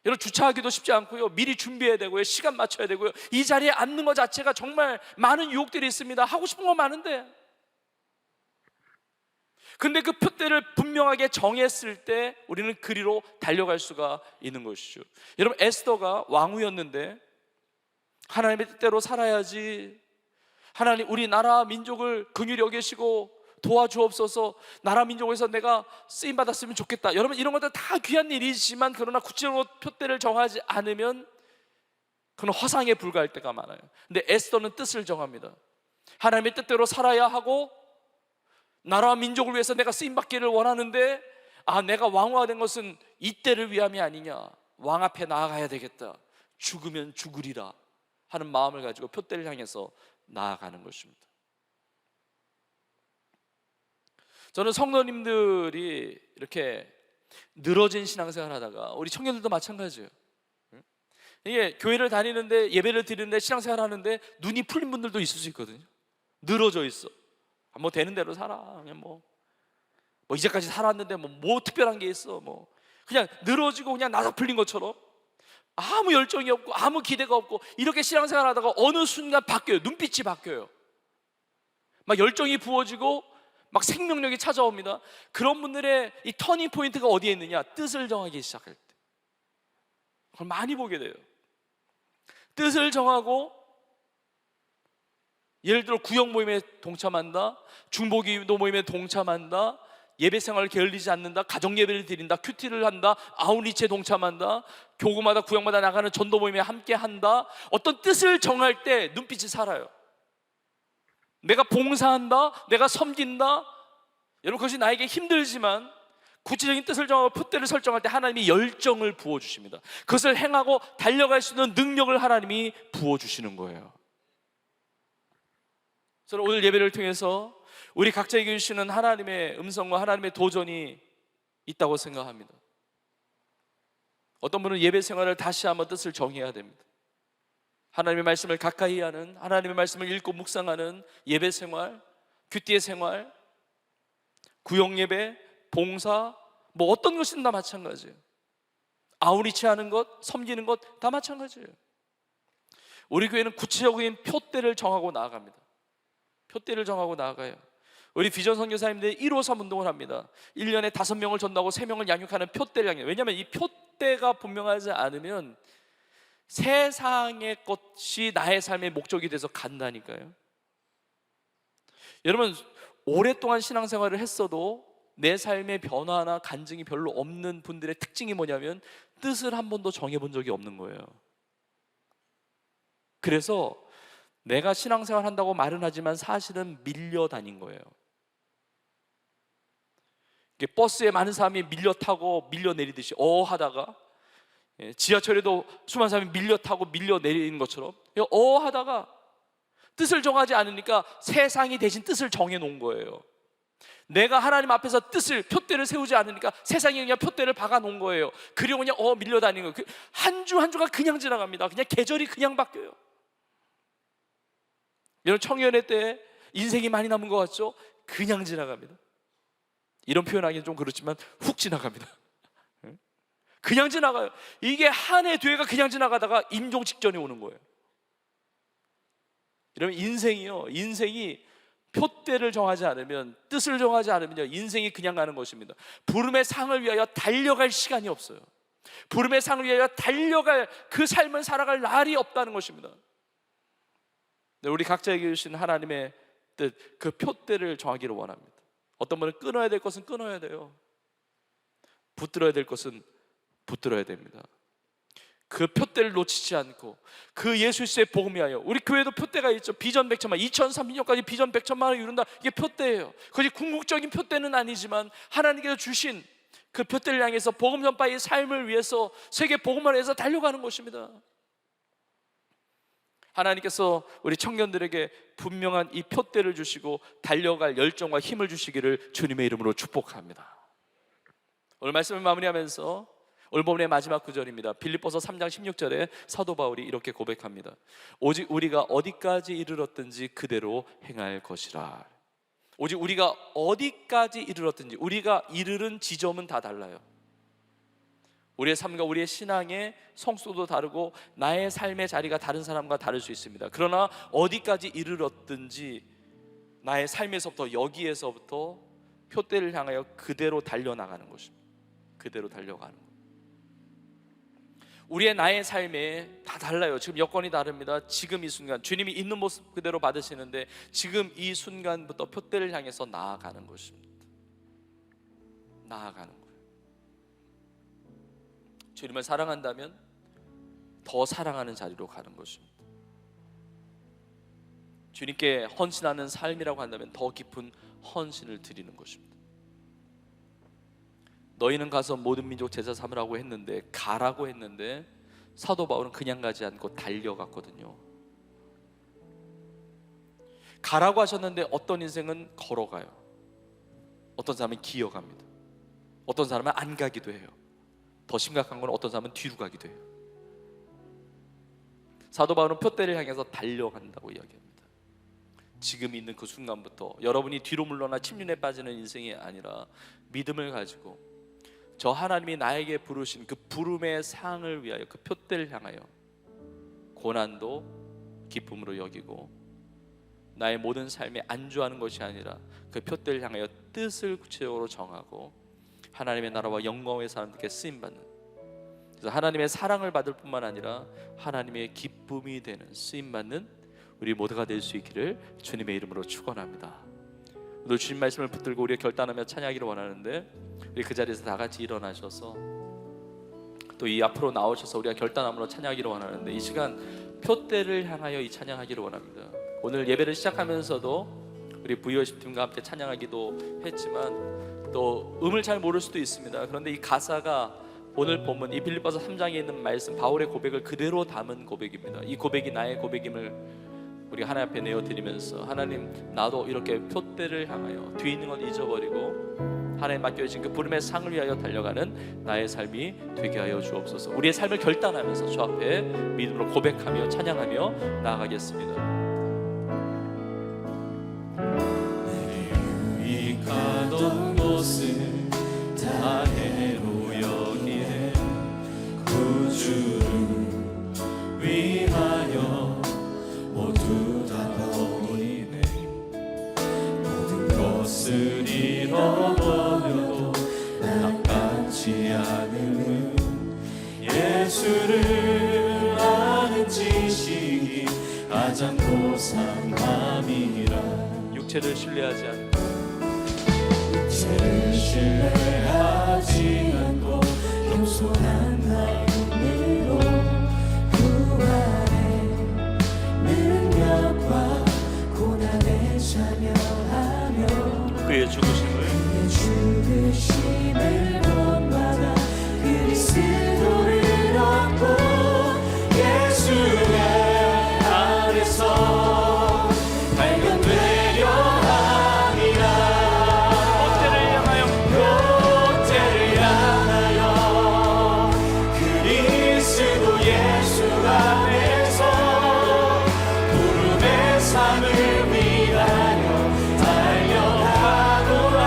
여러분, 주차하기도 쉽지 않고요. 미리 준비해야 되고요. 시간 맞춰야 되고요. 이 자리에 앉는 것 자체가 정말 많은 유혹들이 있습니다. 하고 싶은 거 많은데. 근데 그 표대를 분명하게 정했을 때 우리는 그리로 달려갈 수가 있는 것이죠. 여러분, 에스더가 왕후였는데 하나님의 뜻대로 살아야지, 하나님 우리 나라 민족을 긍휼히 여기시고 도와주옵소서. 나라 민족에서 내가 쓰임 받았으면 좋겠다. 여러분, 이런 것들 다 귀한 일이지만 그러나 구체적으로 표대를 정하지 않으면 그건 허상에 불과할 때가 많아요. 근데 에스더는 뜻을 정합니다. 하나님의 뜻대로 살아야 하고 나라와 민족을 위해서 내가 쓰임 받기를 원하는데, 내가 왕후가 된 것은 이때를 위함이 아니냐, 왕 앞에 나아가야 되겠다, 죽으면 죽으리라 하는 마음을 가지고 표대를 향해서 나아가는 것입니다. 저는 성도님들이 이렇게 늘어진 신앙생활 하다가, 우리 청년들도 마찬가지예요. 이게 교회를 다니는데, 예배를 드리는데, 신앙생활 하는데 눈이 풀린 분들도 있을 수 있거든요. 늘어져 있어. 뭐 되는 대로 살아. 그냥 뭐 이제까지 살았는데 뭐 특별한 게 있어. 그냥 늘어지고 그냥 나사 풀린 것처럼 아무 열정이 없고 아무 기대가 없고 이렇게 신앙생활 하다가 어느 순간 바뀌어요. 눈빛이 바뀌어요. 막 열정이 부어지고 막 생명력이 찾아옵니다. 그런 분들의 이 터닝 포인트가 어디에 있느냐? 뜻을 정하기 시작할 때. 그걸 많이 보게 돼요. 뜻을 정하고, 예를 들어 구역 모임에 동참한다, 중보기도 모임에 동참한다, 예배 생활을 게을리지 않는다, 가정 예배를 드린다, 큐티를 한다, 아웃리치에 동참한다, 교구마다 구역마다 나가는 전도 모임에 함께 한다. 어떤 뜻을 정할 때 눈빛이 살아요. 내가 봉사한다, 내가 섬긴다. 여러분, 그것이 나에게 힘들지만 구체적인 뜻을 정하고 표대를 설정할 때 하나님이 열정을 부어주십니다. 그것을 행하고 달려갈 수 있는 능력을 하나님이 부어주시는 거예요. 저는 오늘 예배를 통해서 우리 각자에게 주시는 하나님의 음성과 하나님의 도전이 있다고 생각합니다. 어떤 분은 예배 생활을 다시 한번 뜻을 정해야 됩니다. 하나님의 말씀을 가까이 하는, 하나님의 말씀을 읽고 묵상하는 예배 생활, 큐티의 생활, 구역 예배, 봉사, 어떤 것이든 다 마찬가지예요. 아우리치 하는 것, 섬기는 것 다 마찬가지예요. 우리 교회는 구체적인 표대를 정하고 나아갑니다. 표대를 정하고 나아가요. 우리 비전 선교사님들이 153 운동을 합니다. 1년에 5명을 전도하고 3명을 양육하는 표대를 향해. 왜냐하면 이 표대가 분명하지 않으면 세상의 것이 나의 삶의 목적이 돼서 간다니까요. 여러분, 오랫동안 신앙생활을 했어도 내 삶의 변화나 간증이 별로 없는 분들의 특징이 뭐냐면 뜻을 한 번도 정해본 적이 없는 거예요. 그래서 내가 신앙생활 한다고 말은 하지만 사실은 밀려다닌 거예요. 버스에 많은 사람이 밀려 타고 밀려 내리듯이 하다가, 지하철에도 수많은 사람이 밀려 타고 밀려 내리는 것처럼 하다가 뜻을 정하지 않으니까 세상이 대신 뜻을 정해 놓은 거예요. 내가 하나님 앞에서 뜻을, 표대를 세우지 않으니까 세상이 그냥 표대를 박아 놓은 거예요. 그리고 그냥 밀려다니는 거예요. 한 주 한 주가 그냥 지나갑니다. 그냥 계절이 그냥 바뀌어요. 여러분, 청년회 때 인생이 많이 남은 것 같죠? 그냥 지나갑니다. 이런 표현하기는 좀 그렇지만 훅 지나갑니다. 그냥 지나가요. 이게 한 해 뒤에가 그냥 지나가다가 임종 직전에 오는 거예요. 이러면 인생이 표대를 정하지 않으면, 뜻을 정하지 않으면요, 인생이 그냥 가는 것입니다. 부름의 상을 위하여 달려갈 시간이 없어요. 부름의 상을 위하여 달려갈 그 삶을 살아갈 날이 없다는 것입니다. 우리 각자에게 주신 하나님의 뜻, 그 표대를 정하기를 원합니다. 어떤 분은 끊어야 될 것은 끊어야 돼요. 붙들어야 될 것은 붙들어야 됩니다. 그 표대를 놓치지 않고 그 예수의 복음 위하여. 우리 교회도 표대가 있죠. 비전 100천만, 2030년까지 비전 100천만을 이룬다. 이게 표대예요. 그것이 궁극적인 표대는 아니지만 하나님께서 주신 그 표대를 향해서 복음 전파의 삶을 위해서, 세계 복음을 위해서 달려가는 것입니다. 하나님께서 우리 청년들에게 분명한 이 표대를 주시고 달려갈 열정과 힘을 주시기를 주님의 이름으로 축복합니다. 오늘 말씀을 마무리하면서 오늘 본문의 마지막 구절입니다. 빌립보서 3장 16절에 사도 바울이 이렇게 고백합니다. 오직 우리가 어디까지 이르렀든지 그대로 행할 것이라. 오직 우리가 어디까지 이르렀든지, 우리가 이르는 지점은 다 달라요. 우리의 삶과 우리의 신앙의 성수도 다르고 나의 삶의 자리가 다른 사람과 다를 수 있습니다. 그러나 어디까지 이르렀든지 나의 삶에서부터, 여기에서부터 표대를 향하여 그대로 달려나가는 것입니다. 그대로 달려가는 것. 우리의 나의 삶에 다 달라요. 지금 여건이 다릅니다. 지금 이 순간 주님이 있는 모습 그대로 받으시는데 지금 이 순간부터 표대를 향해서 나아가는 것입니다. 나아가는 거예요. 주님을 사랑한다면 더 사랑하는 자리로 가는 것입니다. 주님께 헌신하는 삶이라고 한다면 더 깊은 헌신을 드리는 것입니다. 너희는 가서 모든 민족 제자 삼으라고 했는데, 가라고 했는데 사도 바울은 그냥 가지 않고 달려갔거든요. 가라고 하셨는데 어떤 인생은 걸어가요. 어떤 사람은 기어갑니다. 어떤 사람은 안 가기도 해요. 더 심각한 건 어떤 사람은 뒤로 가기도 해요. 사도 바울은 표대를 향해서 달려간다고 이야기합니다. 지금 있는 그 순간부터 여러분이 뒤로 물러나 침륜에 빠지는 인생이 아니라 믿음을 가지고 저 하나님이 나에게 부르신 그 부름의 상을 위하여, 그 표대를 향하여 고난도 기쁨으로 여기고 나의 모든 삶에 안주하는 것이 아니라 그 표대를 향하여 뜻을 구체적으로 정하고 하나님의 나라와 영광의 사람들께 쓰임받는, 그래서 하나님의 사랑을 받을 뿐만 아니라 하나님의 기쁨이 되는 쓰임받는 우리 모두가 될 수 있기를 주님의 이름으로 축원합니다. 오늘 주님 말씀을 붙들고 우리가 결단하며 찬양하기를 원하는데, 우리 그 자리에서 다 같이 일어나셔서 또 이 앞으로 나오셔서 우리가 결단함으로 찬양하기를 원하는데, 이 시간 표대를 향하여 이 찬양하기를 원합니다. 오늘 예배를 시작하면서도 우리 VOC팀과 함께 찬양하기도 했지만 또 음을 잘 모를 수도 있습니다. 그런데 이 가사가 오늘 본문 이 빌립보서 3장에 있는 말씀, 바울의 고백을 그대로 담은 고백입니다. 이 고백이 나의 고백임을 우리 하나님 앞에 내어드리면서, 하나님, 나도 이렇게 표대를 향하여 뒤에 있는 건 잊어버리고 하나님 맡겨주신 그 부름의 상을 위하여 달려가는 나의 삶이 되게 하여 주옵소서. 우리의 삶을 결단하면서 주 앞에 믿음으로 고백하며 찬양하며 나아가겠습니다. 가던 곳을 다 해로 여기네. 구주를 위하여 모두 다 버리네. 모든 것을 잃어버려도 납같지 않음은 예수를 아는 지식이 가장 고상함이라. 육체를 신뢰하지 않고 죄를 신뢰하지 않고 겸손한 마음으로 부활의 능력과 고난에 참여하며 그의 죽으심을 본받아 그리스도를 얻고 예수의 안에서 발견되려 함이라. 표대를 향하여 그리스도 예수 안에서 부름의 상을 위하여 달려가노라.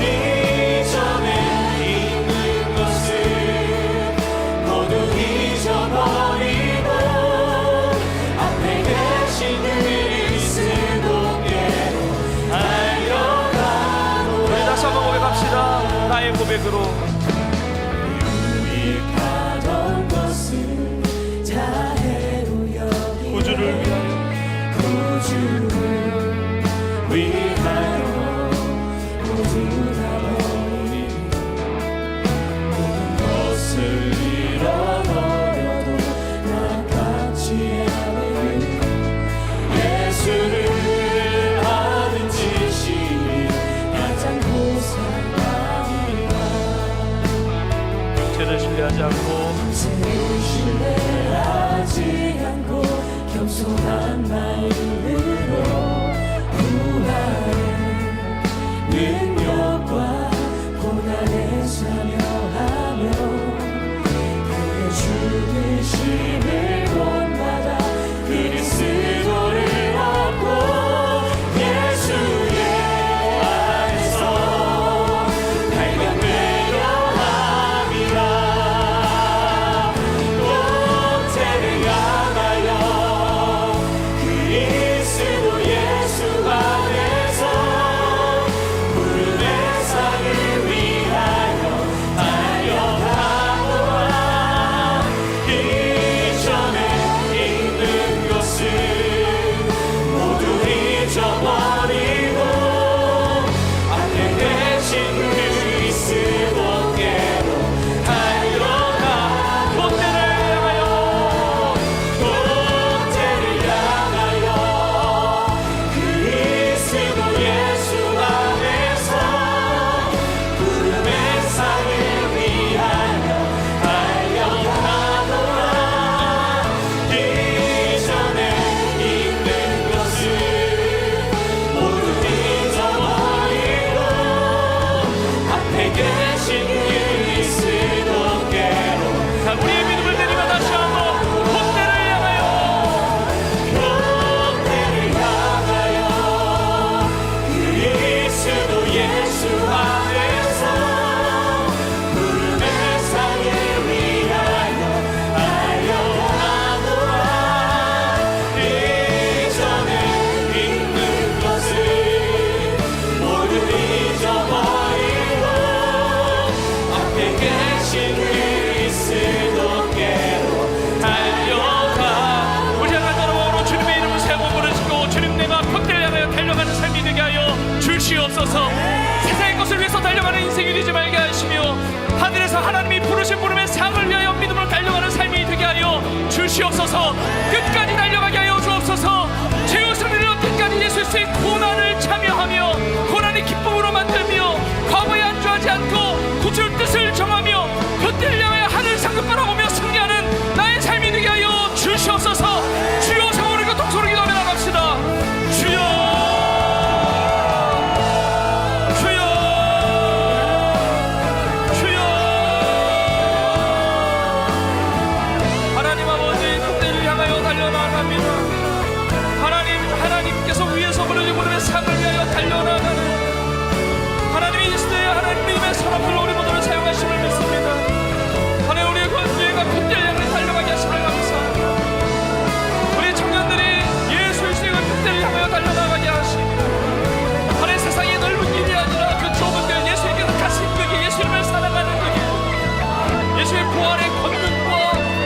이전에 있는 것을 모두 잊어버리고 앞에 계신 그리스도께로 달려가노라. 우리 다시 한번 고백합시다. 나의 고백으로 유익하던 것을 다 해로 여기네. 구주를 위하여 모두 다 버리니 모든 것을 잃어버려도 납같지 않으니 예수를 아는 지식이 가장 고상함이라. 육체를 신뢰하지 않고 죄를 신뢰하지 않고 겸손한 마음으로 부활의 능력과 고난에 참여하며 그의 죽으심을 본받아 그리스도를 얻고 예수의 안에서 발견되려 함이라. 표대를 향하여 그리스도 예수 안에서 부름의 주시옵소서. 끝까지 달려가게 하여 주옵소서. 최후 승리를 얻기까지 예수 그리스도의 고난을 참여하며 고난의 기쁨으로 만들며 과거에 안주하지 않고 구주의 뜻을 정하며 곁을 향하여 하늘 상급 바라보며 승리하는 나의 삶이 되게 하여 주시옵소서. 주여 성으로 동서로 기도하며 나갑시다. 주여, 주여, 주여. 하나님 아버지, 그때를 향하여 달려나갑니다. 하나님께서 위에서 부르짖고 우리의 삶을 위하여 달려나가는 하나님의 이 시대에 하나님의 사람들로 우리 모두를 사용하심을 믿습니다. 하나님, 우리의 권위가 그때를 향해 달려가게 하심을 감사합니다. 우리 청년들이 예수 그리스도의 그때를 향하여 달려나가게 하십니다. 하나님, 세상이 넓은 길이 아니라 그 좁은 길, 예수님께서 가신 그 길, 예수님을 사랑하는 그 길, 예수의 부활의 권능과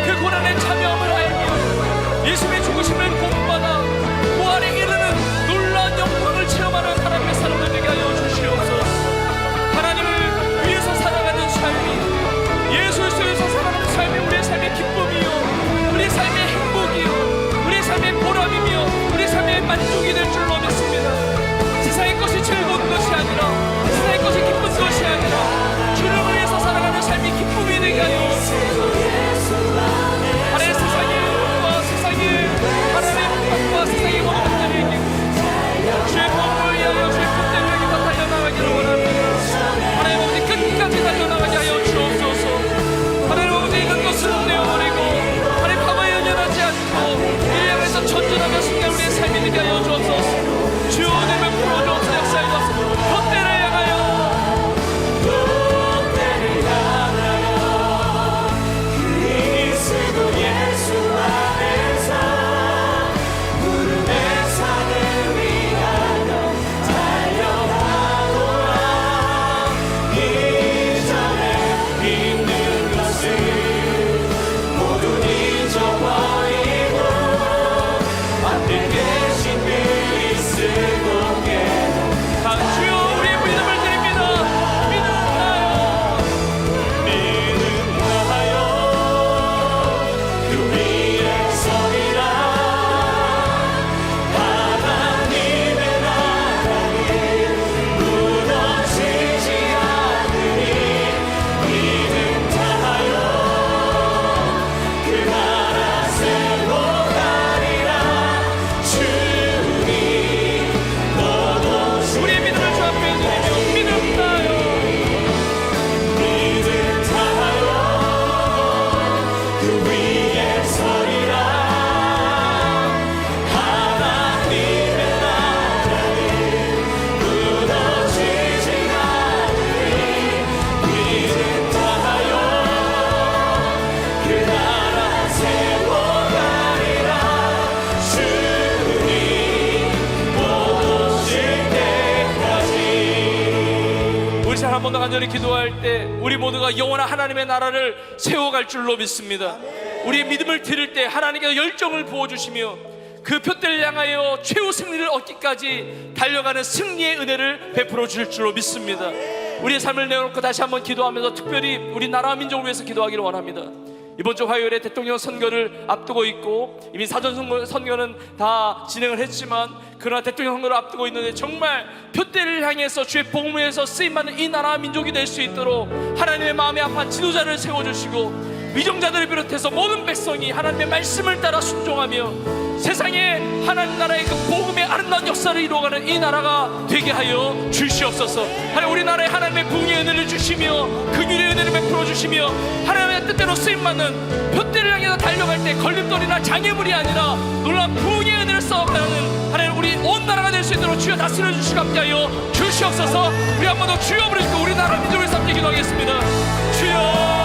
그 고난에 참여함을 알며 예수님의 죽으심을 본받아 부활에 이르는 놀라운 영광을 체험하는 하나님의 사람들 되게 하여 주시옵소서. 하나님을 위해서 살아가는 삶이, 예수 그리스도에서 살아가는 삶이 우리의 삶의 기쁨이요, 우리의 삶의 행복이요, 우리의 삶의 보람이며 우리의 삶의 만족이 될 줄로 믿습니다. 세상의 것이 즐거운 것이 아니라, 세상의 것이 기쁜 것이 아니라 주를 위해서 살아가는 삶이 기쁨이 되게 하여 주옵소서. 하나님, 세상의 것과 세상의 하나님의 것과 세상의 모든 것들이 이기고 주의 복을 위하여 주의 뜻대로 여기서 달려나가기를 원합니다. 하나님 아버지, 끝까지 달려나가게 하여 주옵소서. 하나님 아버지, 이런 것은 내어버리고 하나님 과거에 연연하지 않고 이를 향해서 전진하며 승리하는 우리의 삶이 되게 하여 주옵소서. 주여, 은혜를 부어주옵소서. 역사에 와서 그때를 향하여, 그때를 향하여 그리스도 예수 안에서 무릎의 산을 위하여 달려가노라. 이전에 있는 것을 모두 잊어버리고 앞에 계신 그리스도께 주여, 우리의 믿음을 드립니다. 믿음하여, 믿음하여 그 위에 서리라. 하나님의 나라는 무너지지 않으니 믿음 다하여 그 나라 세워 가리라. 주님 너도 우리의 믿음을 주 앞에 드리며 믿음하여, 믿음 다하여 그 위에 서리라. 하나님의 나라는 무너지지 않으니 믿음 다하여 그 나라 세워 가리라. 주님 못 오실 때까지. 우리 잘 한 번 더 간절히 기도할 때 우리 모두가 영원한 하나님의 나라를 세워갈 줄로 믿습니다. 우리의 믿음을 드릴 때 하나님께서 열정을 부어주시며 그 표대를 향하여 최후 승리를 얻기까지 달려가는 승리의 은혜를 베풀어 주실 줄로 믿습니다. 우리의 삶을 내어놓고 다시 한번 기도하면서 특별히 우리 나라와 민족을 위해서 기도하기를 원합니다. 이번 주 화요일에 대통령 선거를 앞두고 있고 이미 사전 선거는 다 진행을 했지만 그러나 대통령 선거를 앞두고 있는데 정말 표대를 향해서 주의 복음을 위해서 쓰임받는 이 나라와 민족이 될 수 있도록 하나님의 마음에 합한 지도자를 세워주시고 위정자들을 비롯해서 모든 백성이 하나님의 말씀을 따라 순종하며 세상에 하나님 나라의 그 복음의 아름다운 역사를 이루어가는 이 나라가 되게 하여 주시옵소서. 하나님, 우리나라에 하나님의 부흥의 은혜를 주시며 긍휼의 은혜를 베풀어 주시며 하나님의 뜻대로 쓰임받는 표대를 향해서 달려갈 때 걸림돌이나 장애물이 아니라 놀라운 부흥의 은혜를 쌓아가는 하나님, 우리 온 나라가 될 수 있도록 주여 다스려 주시고 함께 하여 주시옵소서. 우리 한 번 더 주여 부르시고 우리 나라 민족을 삼기 기도하겠습니다. 주여,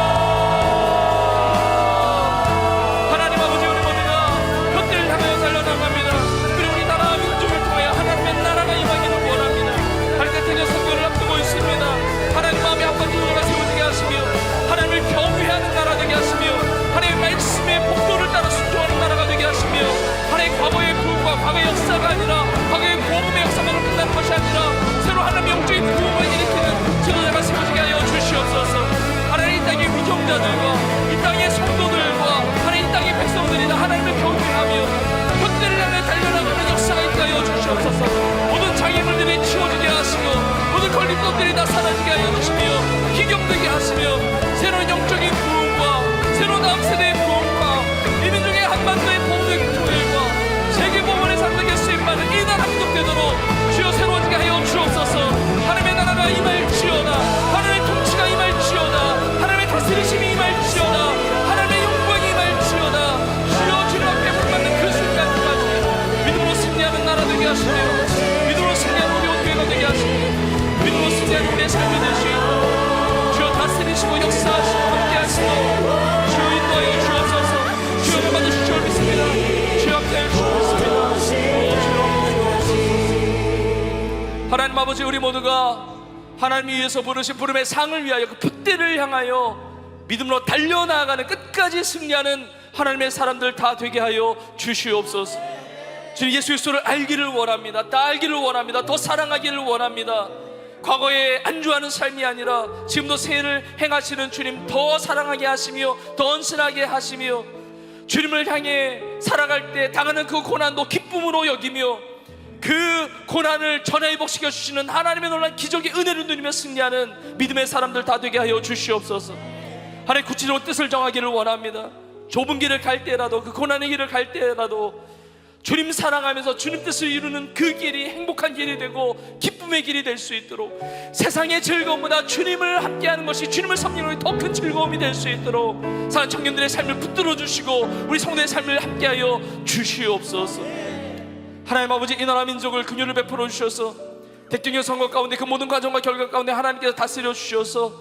과거의 역사가 아니라 과거의 복음의 역사만으로 끝나는 것이 아니라 새로 하나님의 영적인 부흥을 일으키는 지도자가 세워지게 하여 주시옵소서. 하나님, 이 땅에 다스리심이 임할지어다. 하나님의 영광이 임할지어다. 주여 주님 앞에 불맞는 그 순간까지 믿음으로 승리하는 나라 되게 하시며 믿음으로 승리하는 우리 온 교회가 되게 하시며 믿음으로 승리하는 우리의 삶이 될 수 있도록 주여 다스리시고 역사하시고 함께 하시고 주여 인도하여 주옵소서. 주여 받으실 줄 믿습니다. 주여 함께하여 주옵소서. 하나님 아버지, 우리 모두가 하나님이 위해서 부르신 부름의 상을 위하여 그 풋대를 향하여 믿음으로 달려나가는 끝까지 승리하는 하나님의 사람들 다 되게 하여 주시옵소서. 주님 예수 그리스도를 알기를 원합니다. 다 알기를 원합니다. 더 사랑하기를 원합니다. 과거에 안주하는 삶이 아니라 지금도 새해를 행하시는 주님 더 사랑하게 하시며 더 언신하게 하시며 주님을 향해 살아갈 때 당하는 그 고난도 기쁨으로 여기며 그 고난을 전화위복시켜 주시는 하나님의 놀라운 기적의 은혜를 누리며 승리하는 믿음의 사람들 다 되게 하여 주시옵소서. 하나님 구체적으로 뜻을 정하기를 원합니다. 좁은 길을 갈 때라도 그 고난의 길을 갈 때라도 주님 사랑하면서 주님 뜻을 이루는 그 길이 행복한 길이 되고 기쁨의 길이 될 수 있도록 세상의 즐거움보다 주님을 함께하는 것이 주님을 섬기는 더 큰 즐거움이 될 수 있도록 사는 청년들의 삶을 붙들어 주시고 우리 성도의 삶을 함께하여 주시옵소서. 하나님 아버지, 이 나라 민족을 긍휼을 베풀어 주셔서 대통령 선거 가운데 그 모든 과정과 결과 가운데 하나님께서 다스려 주셔서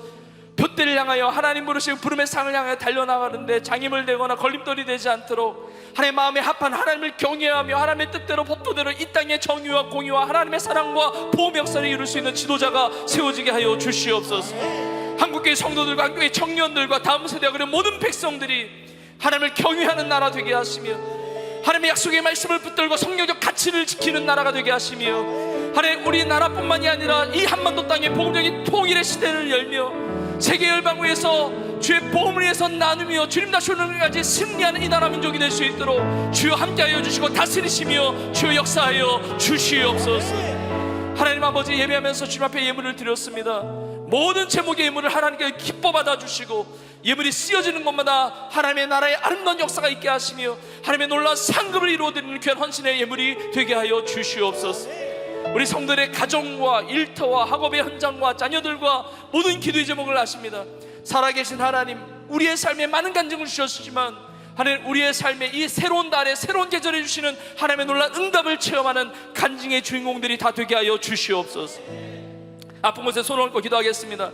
표대를 향하여 하나님 부르신 부름의 상을 향해 달려나가는데 장애물 되거나 걸림돌이 되지 않도록 하나님 마음에 합한 하나님을 경외하며 하나님의 뜻대로 법도대로 이 땅의 정의와 공의와 하나님의 사랑과 보험 역사를 이룰 수 있는 지도자가 세워지게 하여 주시옵소서. 한국교회 성도들과 한국교회 청년들과 다음 세대와 그리고 모든 백성들이 하나님을 경외하는 나라 되게 하시며 하나님의 약속의 말씀을 붙들고 성경적 가치를 지키는 나라가 되게 하시며 하나님 우리나라뿐만이 아니라 이 한반도 땅의 복음적인 통일의 시대를 열며 세계 열방위에서 주의 복음을 위해서 나누며 주님 다시오는 날까지 승리하는 이 나라 민족이 될 수 있도록 주여 함께하여 주시고 다스리시며 주여 역사하여 주시옵소서. 하나님 아버지, 예배하면서 주님 앞에 예물을 드렸습니다. 모든 제목의 예물을 하나님께 기뻐 받아주시고 예물이 쓰여지는 곳마다 하나님의 나라의 아름다운 역사가 있게 하시며 하나님의 놀라운 상급을 이루어드리는 귀한 헌신의 예물이 되게 하여 주시옵소서. 우리 성도들의 가정과 일터와 학업의 현장과 자녀들과 모든 기도의 제목을 아십니다. 살아계신 하나님, 우리의 삶에 많은 간증을 주셨지만 하나님 우리의 삶에 이 새로운 달에 새로운 계절에 주시는 하나님의 놀라운 응답을 체험하는 간증의 주인공들이 다 되게 하여 주시옵소서. 아픈 곳에 손을 얹고 기도하겠습니다.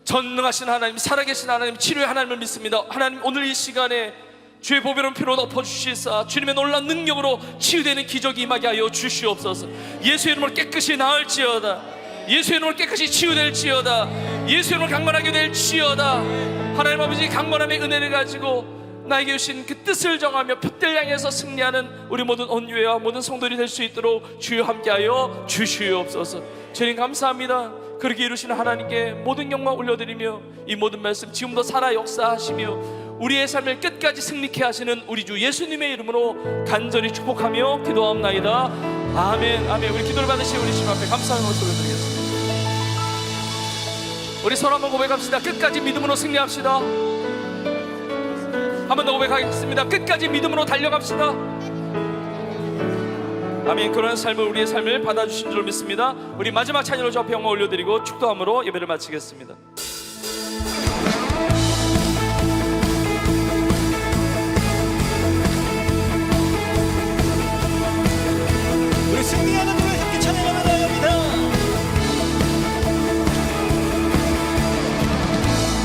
전능하신 하나님, 살아계신 하나님, 치료의 하나님을 믿습니다. 하나님 오늘 이 시간에 주의 보배로운 피로 덮어주시사 주님의 놀라운 능력으로 치유되는 기적이 임하게 하여 주시옵소서. 예수의 이름으로 깨끗이 나을지어다. 예수의 이름으로 깨끗이 치유될지어다. 예수의 이름으로 강건하게 될지어다. 하나님 아버지, 강건함의 은혜를 가지고 나에게 주신 그 뜻을 정하며 표대를 향해서 승리하는 우리 모든 온유회와 모든 성도들이 될 수 있도록 주여 함께하여 주시옵소서. 주님 감사합니다. 그렇게 이루시는 하나님께 모든 영광 올려드리며 이 모든 말씀 지금도 살아 역사하시며 우리의 삶을 끝까지 승리케 하시는 우리 주 예수님의 이름으로 간절히 축복하며 기도하옵나이다. 아멘. 아멘. 우리 기도를 받으신 우리 주님 앞에 감사의 말씀을 드리겠습니다. 우리 손 한번 고백합시다. 끝까지 믿음으로 승리합시다. 한 번 더 고백하겠습니다. 끝까지 믿음으로 달려갑시다. 아멘. 그런 삶을 우리의 삶을 받아주신 줄 믿습니다. 우리 마지막 찬양으로 주 앞에 영광 올려드리고 축도함으로 예배를 마치겠습니다. 우리 승리하는 노래 함께 찬양하며 나갑니다.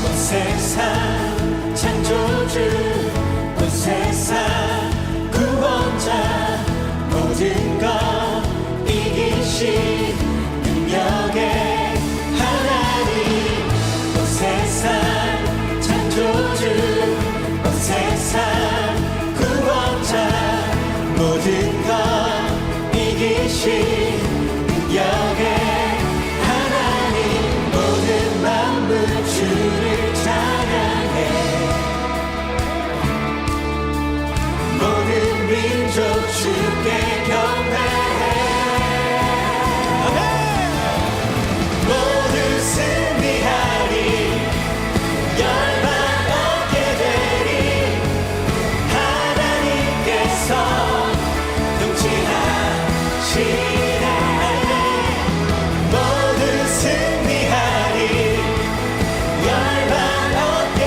온 세상 창조주, 온 세상 구원자, 모든 것 이기신 능력의 하나님. 온 세상 창조주, 온 세상 구원자, 모든 것 이기신 능력의 하나님. 모든 만물 주를 찬양해. 모든 민족 주께 경배해. 모두 승리하리. 열방 얻게 되리. 하나님께서 통치하시네. 모두 승리하리. 열방 얻게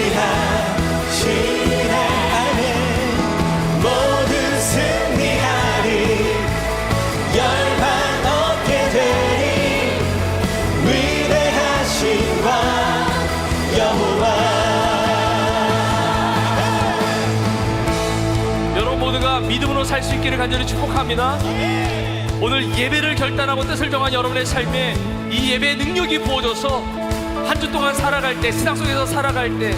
승리하시네 아멘 모두 승리하리 열방 얻게 되리 위대하신 왕 여호와 여러분 모두가 믿음으로 살 수 있기를 간절히 축복합니다. 오늘 예배를 결단하고 뜻을 정한 여러분의 삶에 이 예배의 능력이 부어져서 한 주 동안 살아갈 때, 신앙 속에서 살아갈 때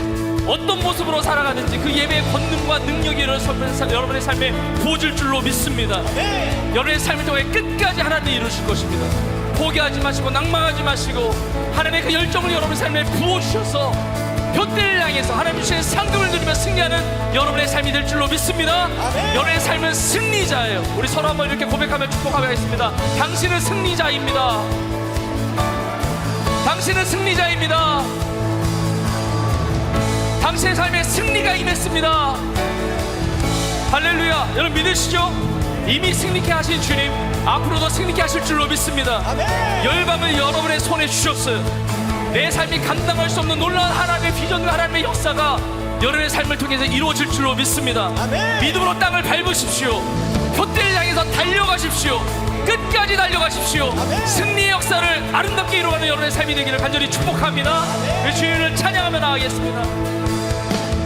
어떤 모습으로 살아가는지 그 예배의 권능과 능력이 여러분의 삶에 부어질 줄로 믿습니다. 여러분의 삶을 통해 끝까지 하나님이 이루실 것입니다. 포기하지 마시고 낭망하지 마시고 하나님의 그 열정을 여러분의 삶에 부어주셔서 돛대를 향해서 하나님 주신 상급을 누리며 승리하는 여러분의 삶이 될 줄로 믿습니다. 여러분의 삶은 승리자예요. 우리 서로 한번 이렇게 고백하며 축복하겠습니다. 당신은 승리자입니다. 당신은 승리자입니다. 당신의 삶에 승리가 임했습니다. 할렐루야. 여러분 믿으시죠? 이미 승리케 하신 주님 앞으로도 승리케 하실 줄로 믿습니다. 열방을 여러분의 손에 주셨어요. 내 삶이 감당할 수 없는 놀라운 하나님의 비전과 하나님의 역사가 여러분의 삶을 통해서 이루어질 줄로 믿습니다. 믿음으로 땅을 밟으십시오. 돛대를 향해서 달려가십시오. 끝까지 달려가십시오. 승리의 역사를 아름답게 이루어가는 여러분의 삶이 되기를 간절히 축복합니다. 주님을 찬양하며 나가겠습니다.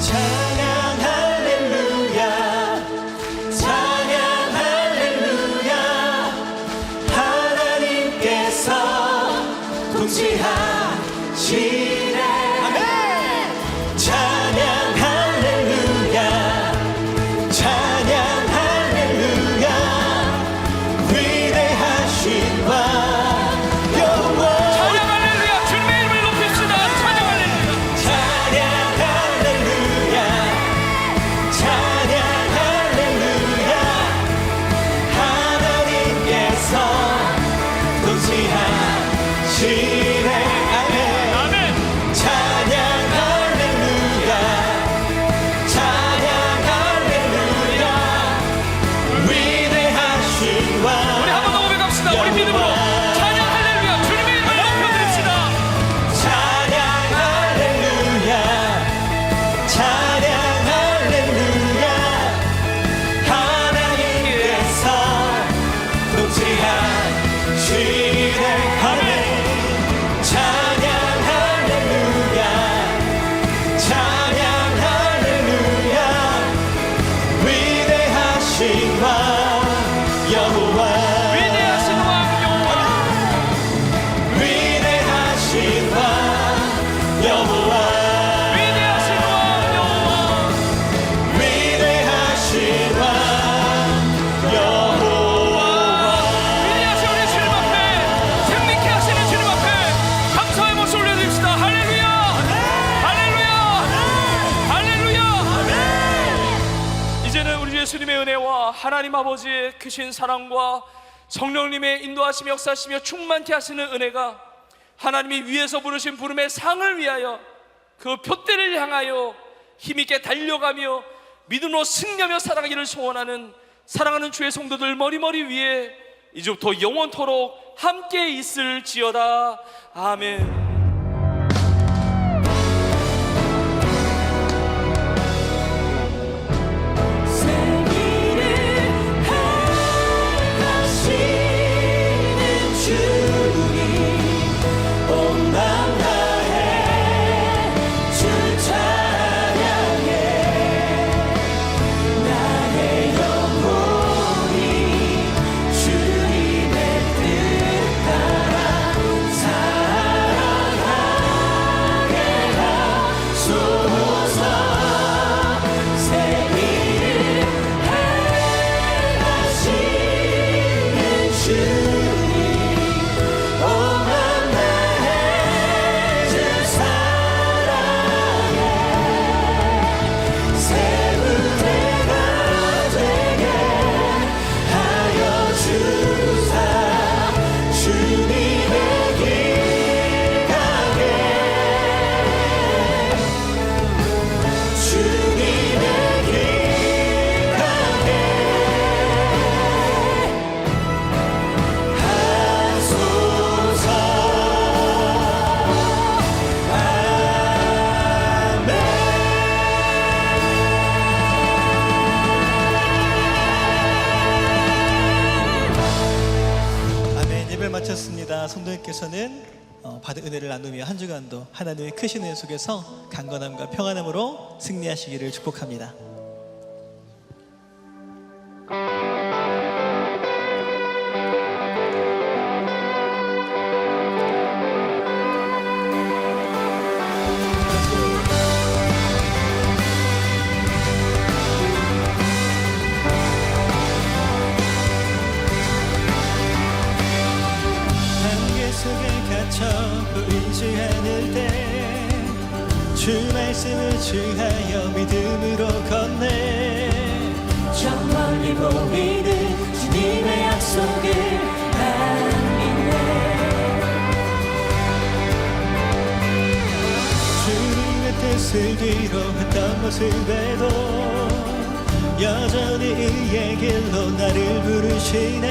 찬양 할렐루야 찬양 할렐루야 하나님께서 통치하시네 찬양 할렐루야 찬양 할렐루야 위대하신 왕 여호와 찬양 할렐루야. 주님의 이름을 높입시다. 찬양 할렐루야. 찬양 할렐루야 찬양 할렐루야 하나님께서 통치하시네 아멘 아멘. 찬양 할렐루야 찬양 할렐루야 위대하신 왕 우리 한 번 더 고백합시다. 우리 믿음으로 찬양 할렐루야. 주님의 이름을 높여드립시다. 찬양 할렐루야 찬양 할렐루야 하나님께서 통치하시네 아멘 찬양 할렐루야 찬양 할렐루야 위대하신 왕 여호와 위대하신 왕 여호와. 위대하신 왕 여호와 위대하신 왕 여호와. 위대하신 왕 여호와 위대하신 우리 주님 앞에 승리케 하시는 주님 앞에 감사의 모습 올려드립시다. 할렐루야. 할렐루야. 할렐루야. 이제는 우리 예수님의 은혜와 하나님 아버지의 크신 사랑과 성령님의 인도하시며 역사하시며 충만케 하시는 은혜가 하나님이 위에서 부르신 부름의 상을 위하여 그 돛대를 향하여 힘있게 달려가며 믿음으로 승리하며 살아가기를 소원하는 사랑하는 주의 성도들 머리머리 위에 이제부터 영원토록 함께 있을지어다. 아멘. 하시는 주님 온 마음 다해 주 찬양해 나의 영혼이 주님의 뜻 따라 살아가네 성도님께서는 받은 은혜를 나누며 한 주간도 하나님의 크신 은혜 속에서 강건함과 평안함으로 승리하시기를 축복합니다. 안개 속에 갇혀 보이지 않을 때 주 말씀을 주하여 믿음으로 건네 저 멀리 보이는 주님의 약속을 난 믿네. 주님의 뜻을 뒤로 했던 모습에도 여전히 의의 길로 나를 부르시네.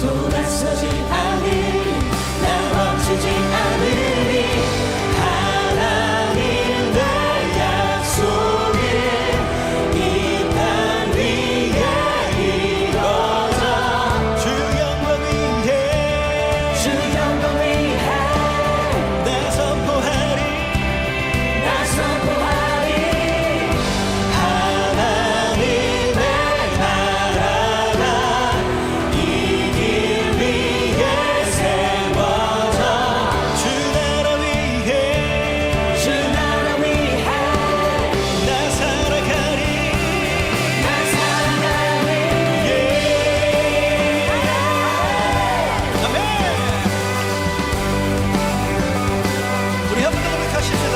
돌아서지 않으리 나 멈추지 않으리 하나님의 약속이 이 땅 위에 이루어져 주 영광 위에 주 영광 위에 나 선포하리 나 선포하리 하나님의 나라가 이 길 위에 세워져 주 나라 위에 주 나라 위에 나 살아가리 나 살아가리 아멘. 우리 한 번 더 고백하십시다.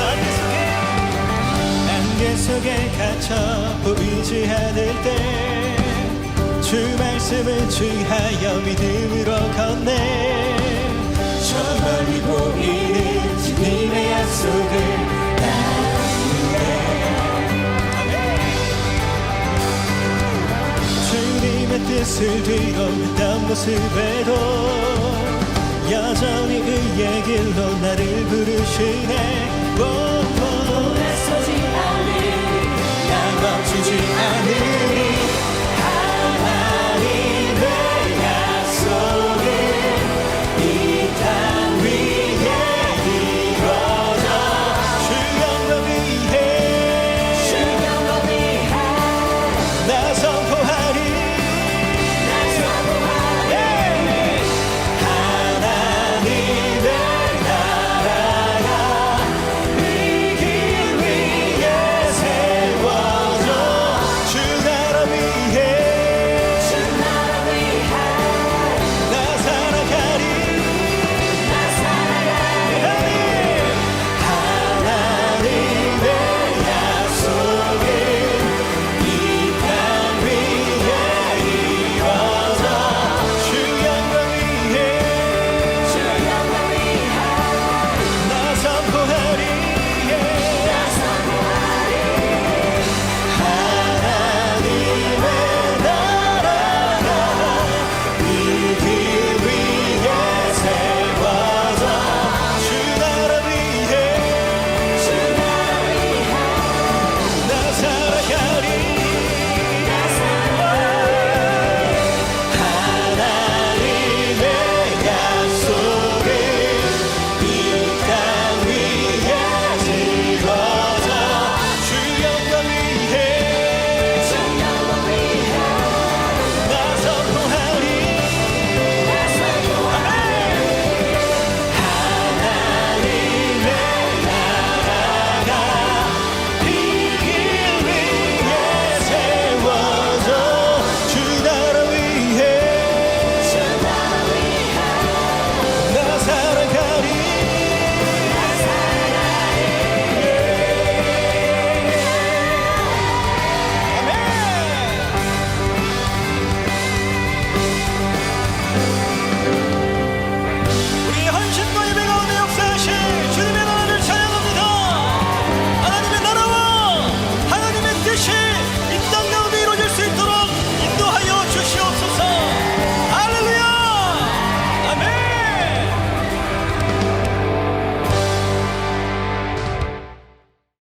안개 속에 갇혀 보이지 않을 때 주 말씀을 주하여 믿음으로 건네 저 멀리 보이는 주님의 약속을 주님의 뜻을 뒤로 했던 모습에도 여전히 의의 길로 나를 부르시네. 오, 오.